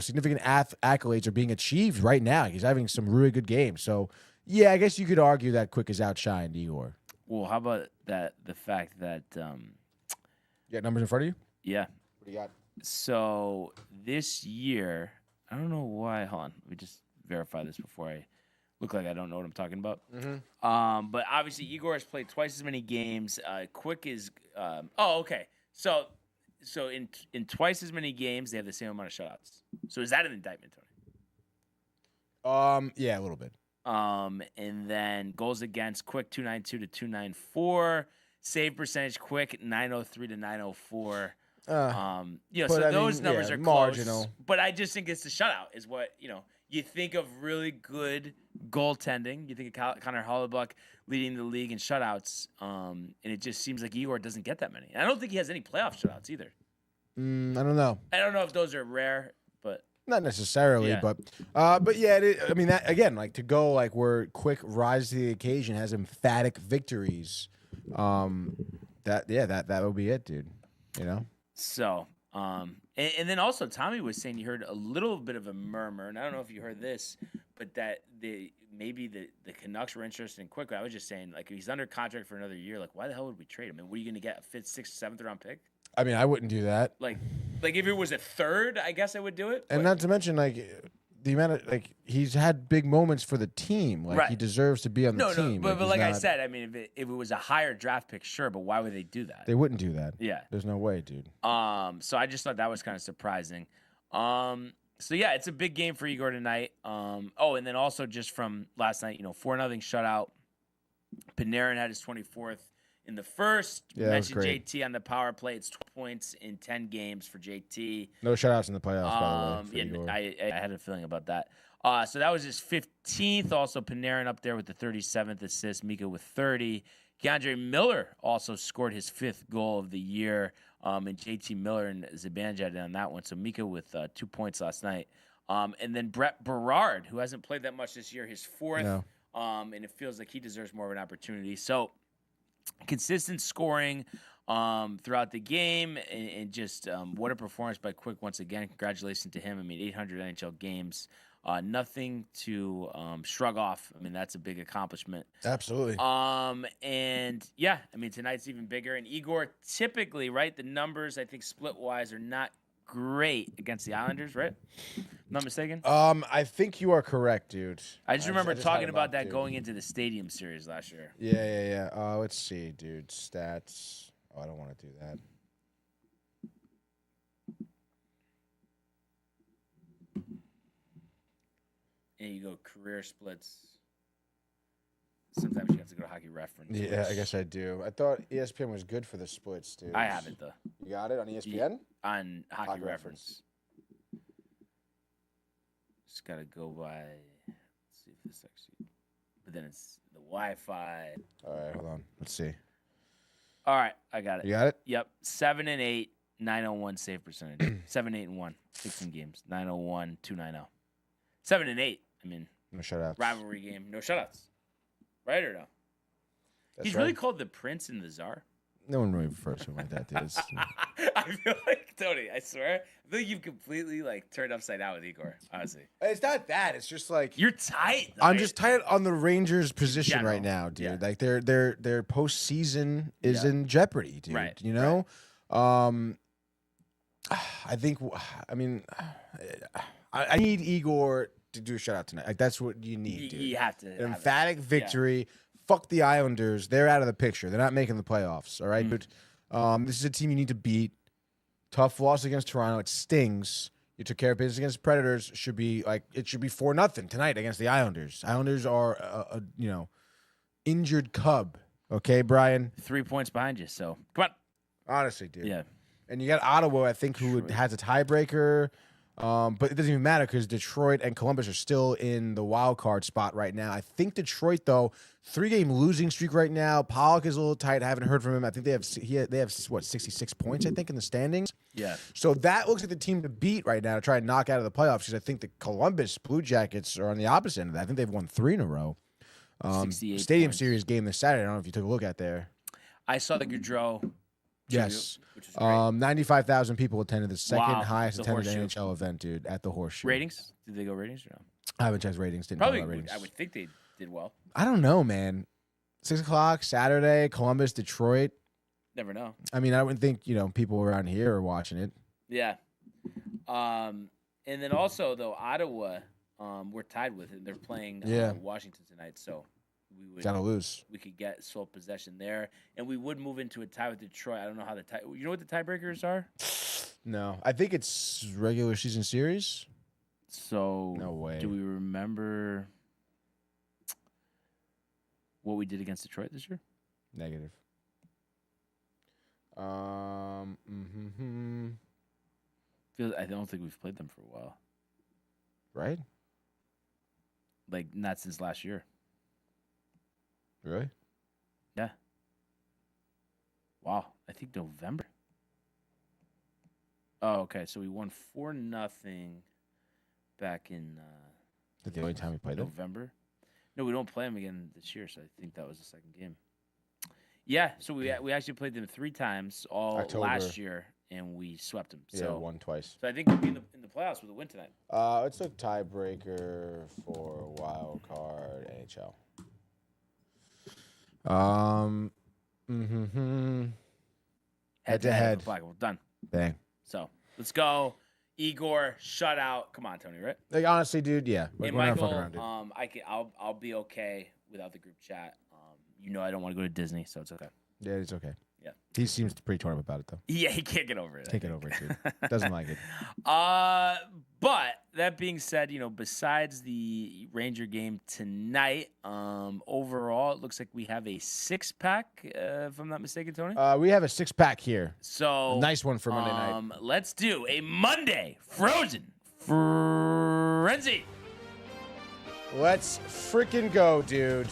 Significant accolades are being achieved right now. He's having some really good games. So, yeah, I guess you could argue that Quick has outshined Igor. Well, how about that? The fact that you got numbers in front of you? Yeah. What do you got? So this year, I don't know why. Hold on, let me just verify this before I look like I don't know what I'm talking about. Mm-hmm. But obviously, Igor has played twice as many games. Quick is. Okay. So in twice as many games, they have the same amount of shutouts. So is that an indictment, Tony? Yeah, a little bit. And then goals against Quick 292 to 294. Save percentage Quick 903 to 904. So those numbers are marginal. close. But I just think it's the shutout is what you think of really good goaltending. You think of Connor Hellebuyck leading the league in shutouts, and it just seems like Igor doesn't get that many. And I don't think he has any playoff shutouts either. I don't know. I don't know if those are rare, but not necessarily. Yeah. But yeah, that again, like to go like where Quick rise to the occasion, has emphatic victories. That would be it, dude. So, and then also Tommy was saying you heard a little bit of a murmur, and I don't know if you heard this, but that maybe the Canucks were interested in quick. I was just saying, like, if he's under contract for another year, like, why the hell would we trade him? And what are you going to get, a 5th, 6th, 7th round pick? I mean, I wouldn't do that. Like if it was a 3rd, I guess I would do it. And not to mention, like, the amount of, like, he's had big moments for the team. Like, he deserves to be on the team. But like I said, I mean, if it was a higher draft pick, sure, but why would they do that? They wouldn't do that. Yeah. There's no way, dude. So I just thought that was kind of surprising. So yeah, it's a big game for Igor tonight. And then also just from last night, 4-0 shutout. Panarin had his 24th in the first. Yeah, that was mentioned great. JT on the power play. It's 12 points in 10 games for JT. No shutouts in the playoffs, by the way. Yeah, I had a feeling about that. So that was his 15th. Also, Panarin up there with the 37th assist. Mika with 30. Keandre Miller also scored his 5th goal of the year. And JT Miller and Zibanejad on that one. So Mika with 2 points last night. And then Brett Berard, who hasn't played that much this year, his 4th. No. And it feels like he deserves more of an opportunity. So consistent scoring throughout the game, and just what a performance by Quick once again. Congratulations to him. I mean, 800 NHL games. Nothing to shrug off. I mean, that's a big accomplishment. Absolutely. And yeah, I mean, tonight's even bigger. And Igor, typically, right, the numbers, I think, split-wise, are not great against the Islanders, right? Not mistaken? I think you are correct, dude. I just remember talking had about up, that dude. going into the Stadium Series last year. Yeah. Let's see, dude. Stats. Oh, I don't want to do that. And you go career splits. Sometimes you have to go to Hockey Reference. Yeah, I guess I do. I thought ESPN was good for the splits, dude. I have it, though. You got it on ESPN? On Hockey Hockey Reference. Just got to go by. Let's see if this actually. But then it's the Wi-Fi. All right, hold on. Let's see. All right, I got it. You got it? Yep. 7-8, 901 save percentage. 7-8-1, 16 games. 901, 290. 7-8. I mean, No shutouts. rivalry game, no shutouts. Right or no? That's He's right. really called the Prince and the Czar. No one really refers to him like that, dude. It's- I feel like, Tony, I swear, I feel like you've completely turned upside down with Igor, honestly. It's not that. It's just like You're tight. I'm just tight on the Rangers' position General. right now, dude. Yeah. Like their postseason is Yeah. in jeopardy, dude. Right, You know, I think. I mean, I need Igor to do a shutout tonight. Like that's what you need, dude. You have to. An have it. emphatic victory. Fuck the Islanders. They're out of the picture. They're not making the playoffs. All right, dude. This is a team you need to beat. Tough loss against Toronto. It stings. You took care of business against Predators. It should be 4-0 tonight against the Islanders. Islanders are a injured cub. Okay, Brian. 3 points behind you, so come on. Honestly, dude. Yeah. And you got Ottawa, I think, who has a tiebreaker. But it doesn't even matter because Detroit and Columbus are still in the wild card spot right now. I think Detroit, though, 3-game losing streak right now. Pollock is a little tight. I haven't heard from him. I think they have 66 points, I think, in the standings. Yeah. So that looks like the team to beat right now to try and knock out of the playoffs because I think the Columbus Blue Jackets are on the opposite end of that. I think they've won 3 in a row. 68 Stadium points. Series game this Saturday. I don't know if you took a look at there. I saw the Gaudreau. Yes. Which was great. 95,000 people attended the second Wow, highest the attended Horseshoe. NHL event, dude, at the Horseshoe. Ratings? Did they go ratings or no? I haven't checked ratings. Didn't know Probably. about ratings. I would think they did well. I don't know, man. 6 o'clock Saturday, Columbus, Detroit. Never know. I mean, I wouldn't think people around here are watching it. Yeah. And then also though Ottawa, we're tied with it. They're playing Washington tonight, so Gotta lose. we could get sole possession there, and we would move into a tie with Detroit. I don't know how the tie. You know what the tiebreakers are? No, I think it's regular season series. So No way. Do we remember what we did against Detroit this year? Negative. I don't think we've played them for a while. Right? Like not since last year. Really? Yeah. Wow. I think November. Oh, okay. So we won 4-0 back in Is that the only time we played them? November. No, we don't play them again this year, so I think that was the second game. Yeah, so we actually played them 3 times all October. last year, and we swept them. Yeah, So won twice. So I think we'll be in the playoffs with a win tonight. Let's look tiebreaker for wild card NHL. Head to head. Well, done. Bang. So let's go. Igor, shutout. Come on, Tony. Right? Like honestly, dude. Yeah. Hey, We're not Michael. fucking around, dude. I'll be okay without the group chat. I don't want to go to Disney, so it's okay. Yeah, it's okay. Yeah. He seems pretty torn up about it though. Yeah, he can't get over it. Can't get over it, dude. Doesn't like it. But that being said, besides the Ranger game tonight, overall, it looks like we have a 6-pack, if I'm not mistaken, Tony. We have a 6-pack here. So A nice one for Monday night. Let's do a Monday Frozen Frenzy. Let's freaking go, dude.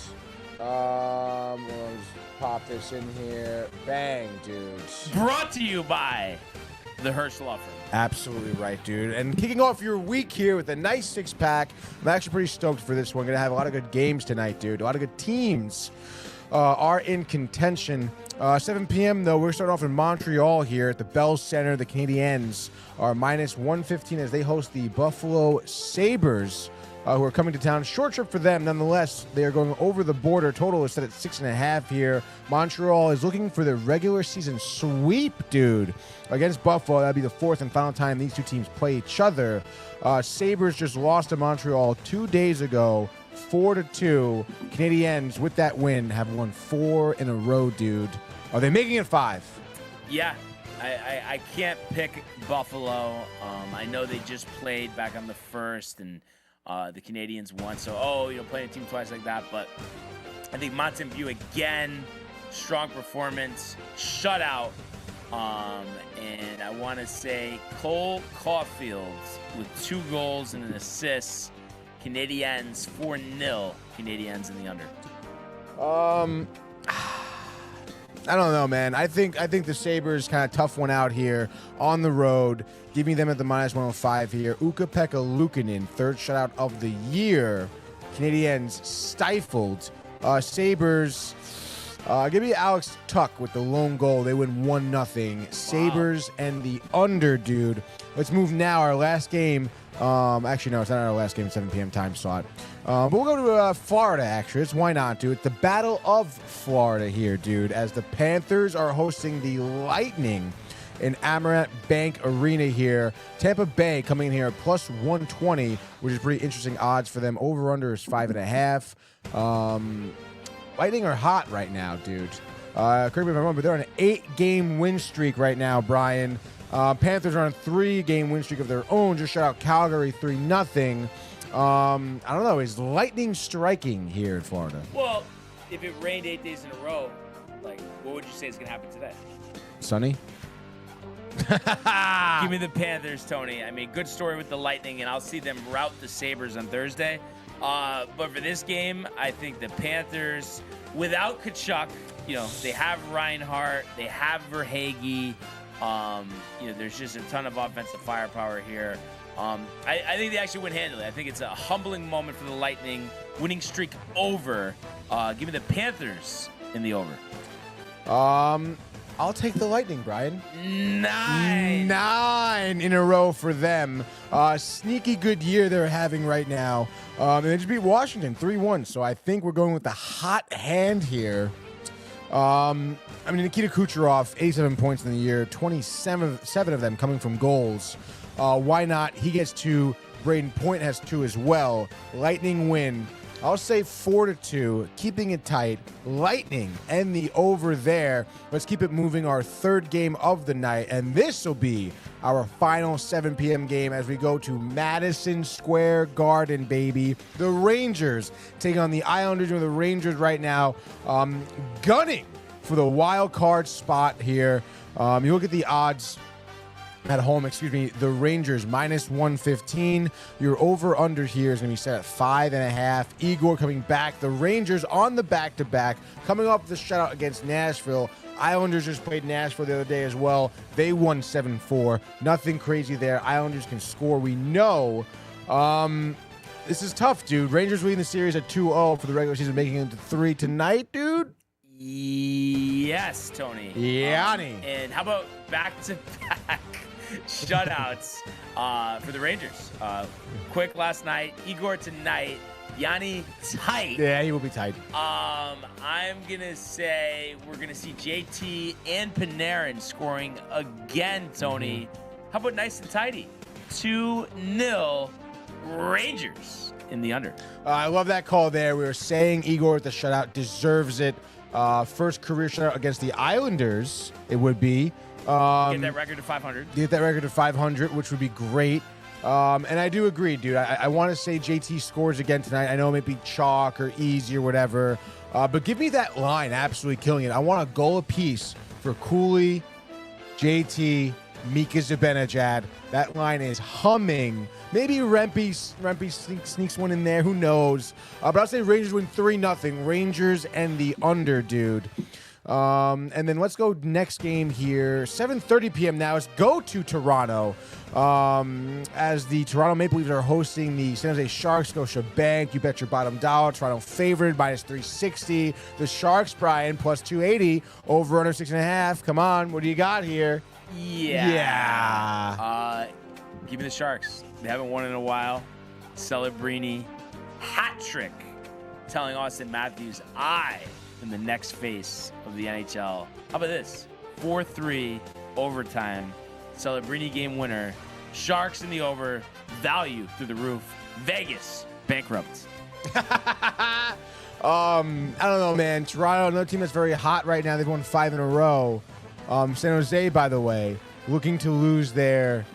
We'll just pop this in here. Bang, dude. Brought to you by the Herschel Law Firm. Absolutely right, dude. And kicking off your week here with a nice 6-pack. I'm actually pretty stoked for this one. Going to have a lot of good games tonight, dude. A lot of good teams are in contention. 7 p.m., though, we're starting off in Montreal here at the Bell Center. The Canadiens are minus 115 as they host the Buffalo Sabres, who are coming to town. Short trip for them, nonetheless. They are going over the border. Total is set at 6.5 here. Montreal is looking for the regular season sweep, dude, against Buffalo. That'd be the 4th and final time these two teams play each other. Sabres just lost to Montreal 2 days ago, 4-2. Canadiens, with that win, have won 4 in a row, dude. Are they making it 5? Yeah. I can't pick Buffalo. I know they just played back on the 1st, and the Canadiens won. So, playing a team twice like that. But I think Mountain View again, strong performance, shutout. And I want to say Cole Caulfield with 2 goals and an assist. Canadiens 4-0. Canadiens in the under. I don't know, man. I think the Sabres kind of tough one out here on the road. Give me them at the minus 105 here. Ukko-Pekka Luukkonen, 3rd shutout of the year. Canadiens stifled. Sabres, give me Alex Tuck with the lone goal. They win 1-0. Sabres and the under, dude. Let's move now. Our last game. Actually, no, it's not our last game. 7 p.m. time slot. But we'll go to Florida, actually. Why not, dude? It's the Battle of Florida here, dude, as the Panthers are hosting the Lightning in Amarant Bank Arena here. Tampa Bay coming in here at plus 120, which is pretty interesting odds for them. Over-under is 5.5. Lightning are hot right now, dude. Correct me if I'm wrong, but they're on an 8-game win streak right now, Brian. Panthers are on a 3-game win streak of their own. Just shut out Calgary 3-0. I don't know. Is lightning striking here in Florida? Well, if it rained 8 days in a row, what would you say is going to happen today? Sunny? Give me the Panthers, Tony. I mean, good story with the Lightning, and I'll see them rout the Sabres on Thursday. But for this game, I think the Panthers, without Tkachuk, they have Reinhart, they have Verhaeghe. There's just a ton of offensive firepower here. I think they actually win handily. I think it's a humbling moment for the Lightning. Winning streak over. Give me the Panthers in the over. I'll take the Lightning, Brian. 9. 9 in a row for them. Sneaky good year they're having right now. And they just beat Washington 3-1. So I think we're going with the hot hand here. Nikita Kucherov, 87 points in the year, 27 of them coming from goals. Why not? He gets 2. Braden Point has 2 as well. Lightning win. I'll say 4-2, keeping it tight. Lightning and the over there. Let's keep it moving. Our 3rd game of the night, and this will be our final 7 p.m. game as we go to Madison Square Garden, baby. The Rangers take on the Islanders. With the Rangers right now gunning for the wild card spot here. You look at the odds at home, the Rangers minus 115. Your over-under here is going to be set at 5.5. Igor coming back. The Rangers on the back-to-back, coming off the shutout against Nashville. Islanders just played Nashville the other day as well. They won 7-4. Nothing crazy there. Islanders can score. We know. This is tough, dude. Rangers leading the series at 2-0 for the regular season, making it to 3 tonight, dude. Yes, Tony. Yanni. And how about back-to-back shutouts for the Rangers? Quick last night, Igor tonight, Yanni tight. Yeah, he will be tight. I'm going to say we're going to see JT and Panarin scoring again, Tony. How about nice and tidy? 2-0 Rangers in the under. I love that call there. We were saying Igor with the shutout deserves it. First career shutout against the Islanders, it would be. Get that record to 500. Get that record to 500, which would be great. And I do agree, dude. I want to say JT scores again tonight. I know it may be chalk or easy or whatever. But give me that line absolutely killing it. I want a goal apiece for Cooley, JT, Mika Zibanejad. That line is humming. Maybe Rempe sneaks one in there. Who knows? But I'll say Rangers win 3-0. Rangers and the under, dude. And then let's go next game here. 7:30 p.m. now. Let's go to Toronto. As the Toronto Maple Leafs are hosting the San Jose Sharks. Scotia Bank. You bet your bottom dollar. Toronto favored -360. The Sharks, Brian, +280. Over under 6.5. Come on. What do you got here? Yeah. Give me the Sharks. They haven't won in a while. Celebrini hat trick, telling Austin Matthews I am the next face of the NHL. How about this? 4-3 overtime. Celebrini game winner. Sharks in the over. Value through the roof. Vegas bankrupt. I don't know, man. Toronto, another team that's very hot right now. They've won 5 in a row. San Jose, by the way, looking to lose their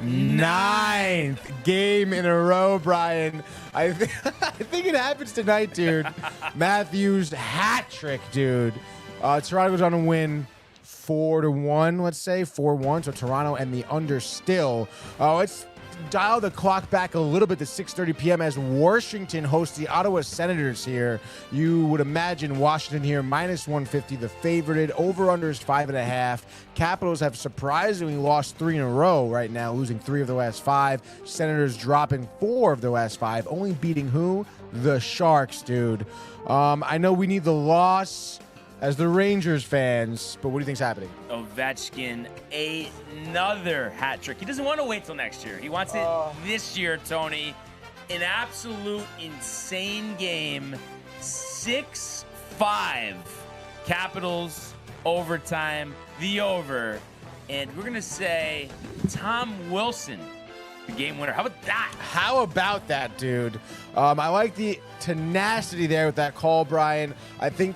9th game in a row, Brian. I think it happens tonight, dude. Matthews hat trick, dude. Toronto goes on to win 4-1, let's say 4-1. So Toronto and the under still. Let's dial the clock back a little bit to 6:30 p.m. as Washington hosts the Ottawa Senators here. You would imagine Washington here -150, the favorite. Over-under is 5.5. Capitals have surprisingly lost 3 in a row right now, losing 3 of the last 5. Senators dropping 4 of the last 5, only beating who? The Sharks, dude. I know we need the loss as the Rangers fans, but what do you think's happening? Ovechkin, another hat trick. He doesn't want to wait till next year. He wants it this year, Tony. An absolute insane game. 6-5. Capitals, overtime, the over. And we're going to say Tom Wilson, the game winner. How about that? How about that, dude? I like the tenacity there with that call, Brian. I think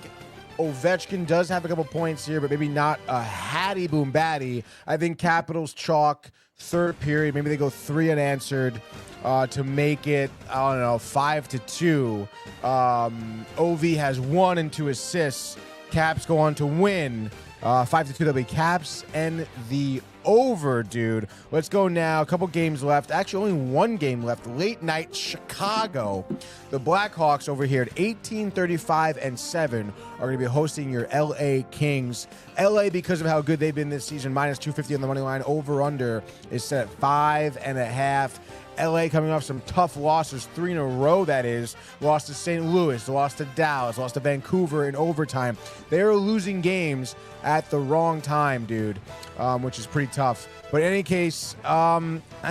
Ovechkin does have a couple points here, but maybe not a hattie boom batty. I think Capitals chalk third period. Maybe they go 3 unanswered to make it, I don't know, 5-2. OV has 1 and 2 assists. Caps go on to win 5-2. That'll be Caps and the over, dude. Let's go now. A couple games left. Actually, only 1 game left. Late night Chicago. The Blackhawks over here at 18-35-7 are going to be hosting your LA Kings. LA, because of how good they've been this season, -250 on the money line. Over under is set at 5.5. LA coming off some tough losses, 3 in a row, that is. Lost to St. Louis, lost to Dallas, lost to Vancouver in overtime. They're losing games at the wrong time, dude, which is pretty tough. But in any case, I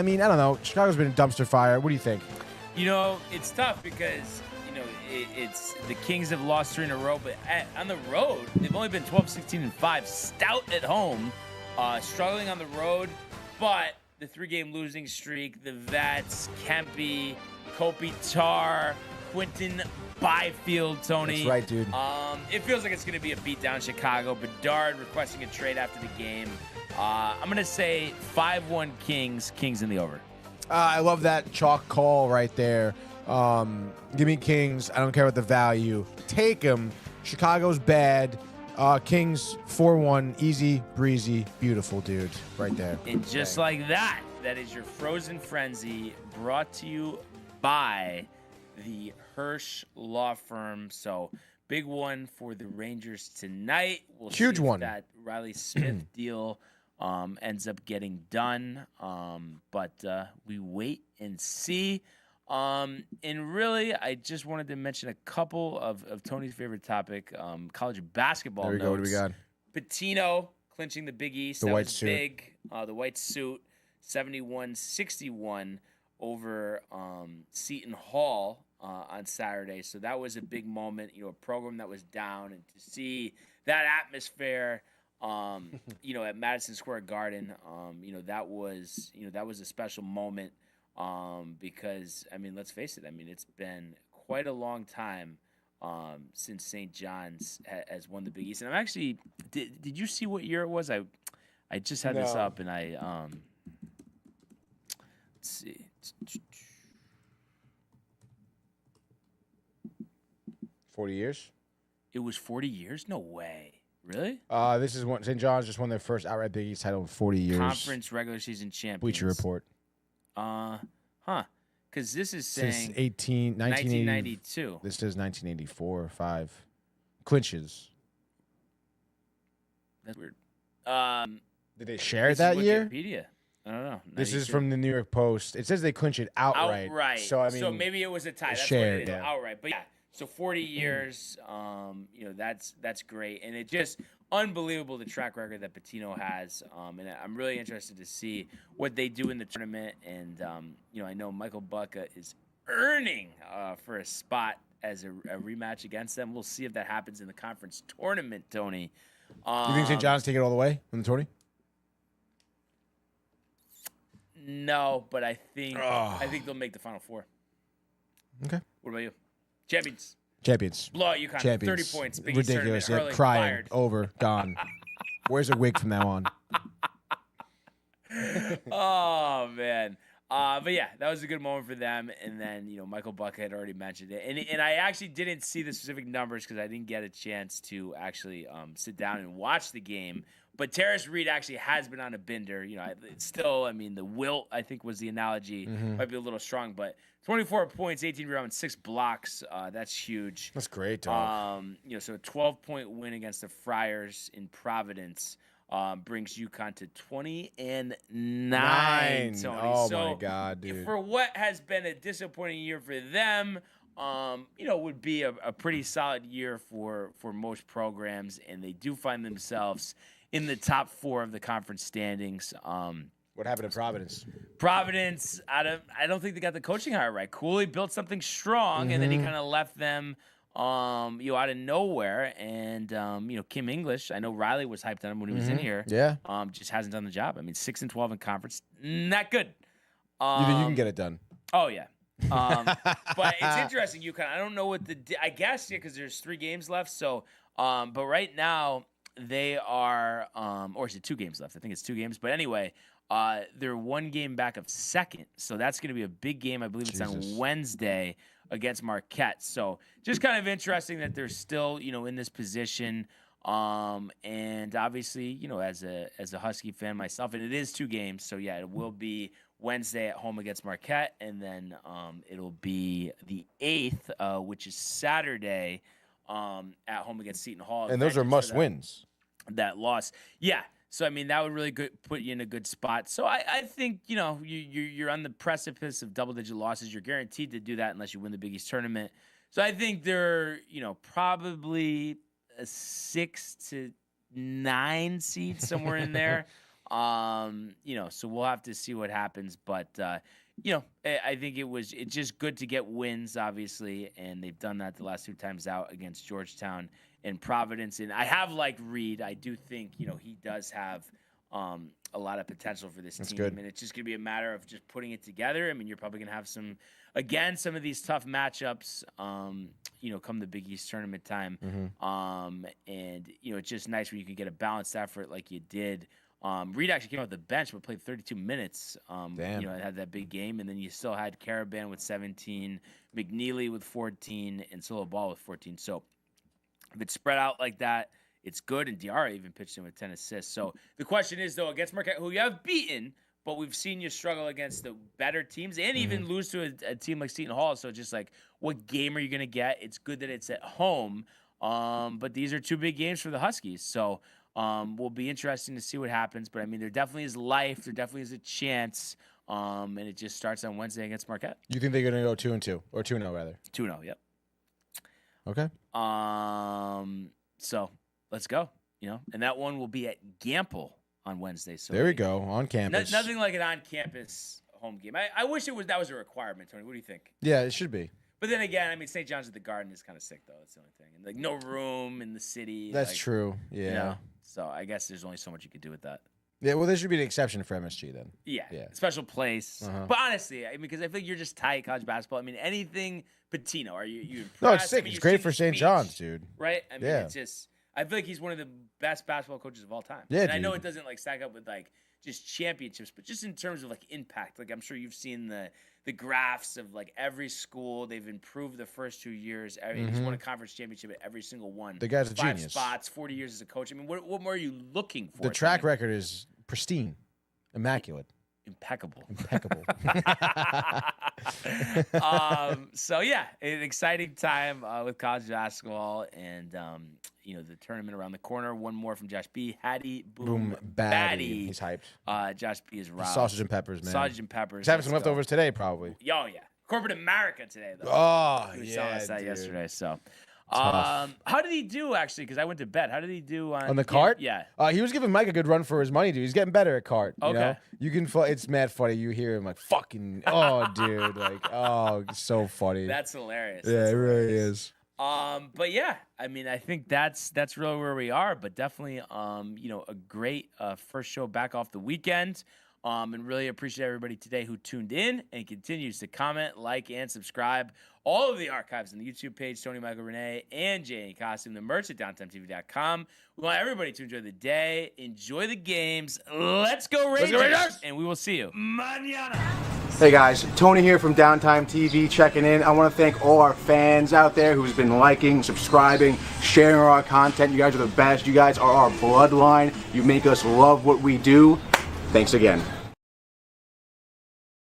mean, I don't know. Chicago's been a dumpster fire. What do you think? You know, it's tough because, you know, it's the Kings have lost 3 in a row, but on the road, they've only been 12-16-5. Stout at home, struggling on the road, but the 3-game losing streak, the Vets, Kempe, Kopitar, Quinton Byfield, Tony. That's right, dude. It feels like it's going to be a beatdown Chicago. Bedard requesting a trade after the game. I'm going to say 5-1 Kings in the over. I love that chalk call right there. Give me Kings. I don't care about the value. Take them. Chicago's bad. Kings 4-1, easy, breezy, beautiful, dude, right there. And just like that, that is your Frozen Frenzy, brought to you by the Hirsch Law Firm. So big one for the Rangers tonight. We'll Huge see if one. that Riley Smith deal ends up getting done. But we wait and see. And really, I just wanted to mention a couple of Tony's favorite topic, college basketball. There we go. What do we got? Patino clinching the Big East. The That white was suit. big. The white suit, 71-61 over Seton Hall on Saturday. So that was a big moment. A program that was down, and to see that atmosphere, at Madison Square Garden, that was a special moment. Because let's face it. It's been quite a long time since St. John's has won the Big East. And I'm actually, did you see what year it was? I just had this up, and I let's see. 40 years. It was 40 years? No way. Really? This is one. St. John's just won their first outright Big East title in 40 years. Conference regular season champions. Bleacher Report. Because this is saying Since 1992. This says 1984 or 5. Clinches. That's weird. Did they share it that year? Wikipedia. I don't know. This is 92. from the New York Post. It says they clinch it outright. Outright. So so maybe it was a tie. That's shared, what it is. yeah. Outright. But yeah. So 40 years. That's great, and it just unbelievable the track record that Patino has. And I'm really interested to see what they do in the tournament. And I know Michael Bucca is earning for a spot as a rematch against them. We'll see if that happens in the conference tournament, Tony. You think St. John's take it all the way in the tourney? No, but I think they'll make the Final Four. Okay. What about you? Champions. Blow out UConn. Champions. 30 points. Big East Ridiculous. tournament. Yeah, Early. crying. Fired. Over. Gone. Where's a wig from now on? Oh, man. But yeah, that was a good moment for them. And then, Michael Bucca had already mentioned it. And I actually didn't see the specific numbers because I didn't get a chance to actually sit down and watch the game. But Terrace Reed actually has been on a bender. It's still, the wilt, I think, was the analogy. Might be a little strong, but 24 points, 18 rebounds, 6 blocks. That's huge. That's great, dog. So a 12-point win against the Friars in Providence brings UConn to 20-9. Tony. Oh, my God, dude. For what has been a disappointing year for them, would be a pretty solid year for most programs, and they do find themselves in the top 4 of the conference standings. What happened in Providence? Providence, I don't think they got the coaching hire right. Cooley built something strong, and then he kind of left them, out of nowhere. And Kim English, I know Riley was hyped on him when he was in here. Yeah. Just hasn't done the job. 6-12 in conference, not good. You think you can get it done? Oh yeah. But it's interesting, UConn. I don't know what I guess because there's 3 games left. So, but right now they are, or is it 2 games left? I think it's 2 games. But anyway, they're 1 game back of second. So that's going to be a big game. I believe it's on Wednesday against Marquette. So just kind of interesting that they're still, in this position. And obviously, as a Husky fan myself, and it is 2 games. So yeah, it will be Wednesday at home against Marquette, and then it'll be the 8th, which is Saturday, at home against Seton Hall. And those are must wins. That loss, yeah. So that would really put you in a good spot. So I think you're on the precipice of double-digit losses. You're guaranteed to do that unless you win the Big East tournament. So I think they're probably a 6 to 9 seed somewhere in there. So we'll have to see what happens, but I think it's just good to get wins, obviously, and they've done that the last 2 times out against Georgetown and Providence. And I have liked Reed. I do think he does have a lot of potential for this team, good. And it's just gonna be a matter of just putting it together. You're probably gonna have some of these tough matchups, come the Big East tournament time. And it's just nice when you can get a balanced effort like you did. Reed actually came off the bench but played 32 minutes. Had that big game, and then you still had Caravan with 17, McNeely with 14, and Solo Ball with 14. So if it's spread out like that, it's good. And Diarra even pitched in with 10 assists. So the question is, though, against Marquette, who you have beaten, but we've seen you struggle against the better teams and even lose to a team like Seton Hall. So just like, what game are you going to get? It's good that it's at home, but these are 2 big games for the Huskies. So will be interesting to see what happens. But there definitely is life. There definitely is a chance And it just starts on Wednesday against Marquette. You think they're gonna go 2-2 or 2-0 rather? 2-0, yep. Okay. So let's go. And that one will be at Gamble on Wednesday. So there we go, on campus. Nothing like an on-campus home game. I wish that was a requirement, Tony. What do you think? Yeah, it should be. But then again, I mean, St. John's at the Garden is kind of sick, though. That's the only thing. And, like, no room in the city. That's true. Yeah. So I guess there's only so much you could do with that. Yeah, well, there should be an exception for MSG then. Yeah. Special place. Uh-huh. But honestly, I mean, because I think you're just tight college basketball. I mean, anything Patino, are you impressed? No, it's sick. I mean, It's great for St. John's, dude. Right? I mean, it's just, I feel like he's one of the best basketball coaches of all time. Yeah, and I know it doesn't, like, stack up with, like, just championships, but just in terms of, like, impact. Like, I'm sure you've seen the graphs of, like, every school. They've improved the first 2 years. He's won a conference championship at every single one. The guy's a 5 genius. spots, 40 years as a coach. I mean, what more are you looking for? The track record is pristine, immaculate. Impeccable. So yeah, an exciting time with college basketball, and the tournament around the corner. One more from Josh B. Hattie Boom Batty. He's hyped. Josh B. is robbed. Sausage and peppers, man. Sausage and peppers. He's having some leftovers today, probably. Oh yeah, corporate America today though. Oh he was yeah, telling us that dude. yesterday. So. Tough. How did he do actually? Because I went to bed. How did he do on the cart? Yeah. He was giving Mike a good run for his money, dude. He's getting better at cart. You Okay. know? You can. It's mad funny. You hear him like fucking. Oh, dude. Like, oh, so funny. That's hilarious. Yeah, it really is. But yeah, I mean, I think that's really where we are. But definitely, a great first show back off the weekend. And really appreciate everybody today who tuned in and continues to comment, like, and subscribe. All of the archives on the YouTube page, Tony Michael Renee and Jay Costume, the merch at DowntimeTV.com. We want everybody to enjoy the day, enjoy the games. Let's go Rangers! And we will see you mañana. Hey guys, Tony here from Downtime TV checking in. I want to thank all our fans out there who's been liking, subscribing, sharing our content. You guys are the best. You guys are our bloodline. You make us love what we do. Thanks again.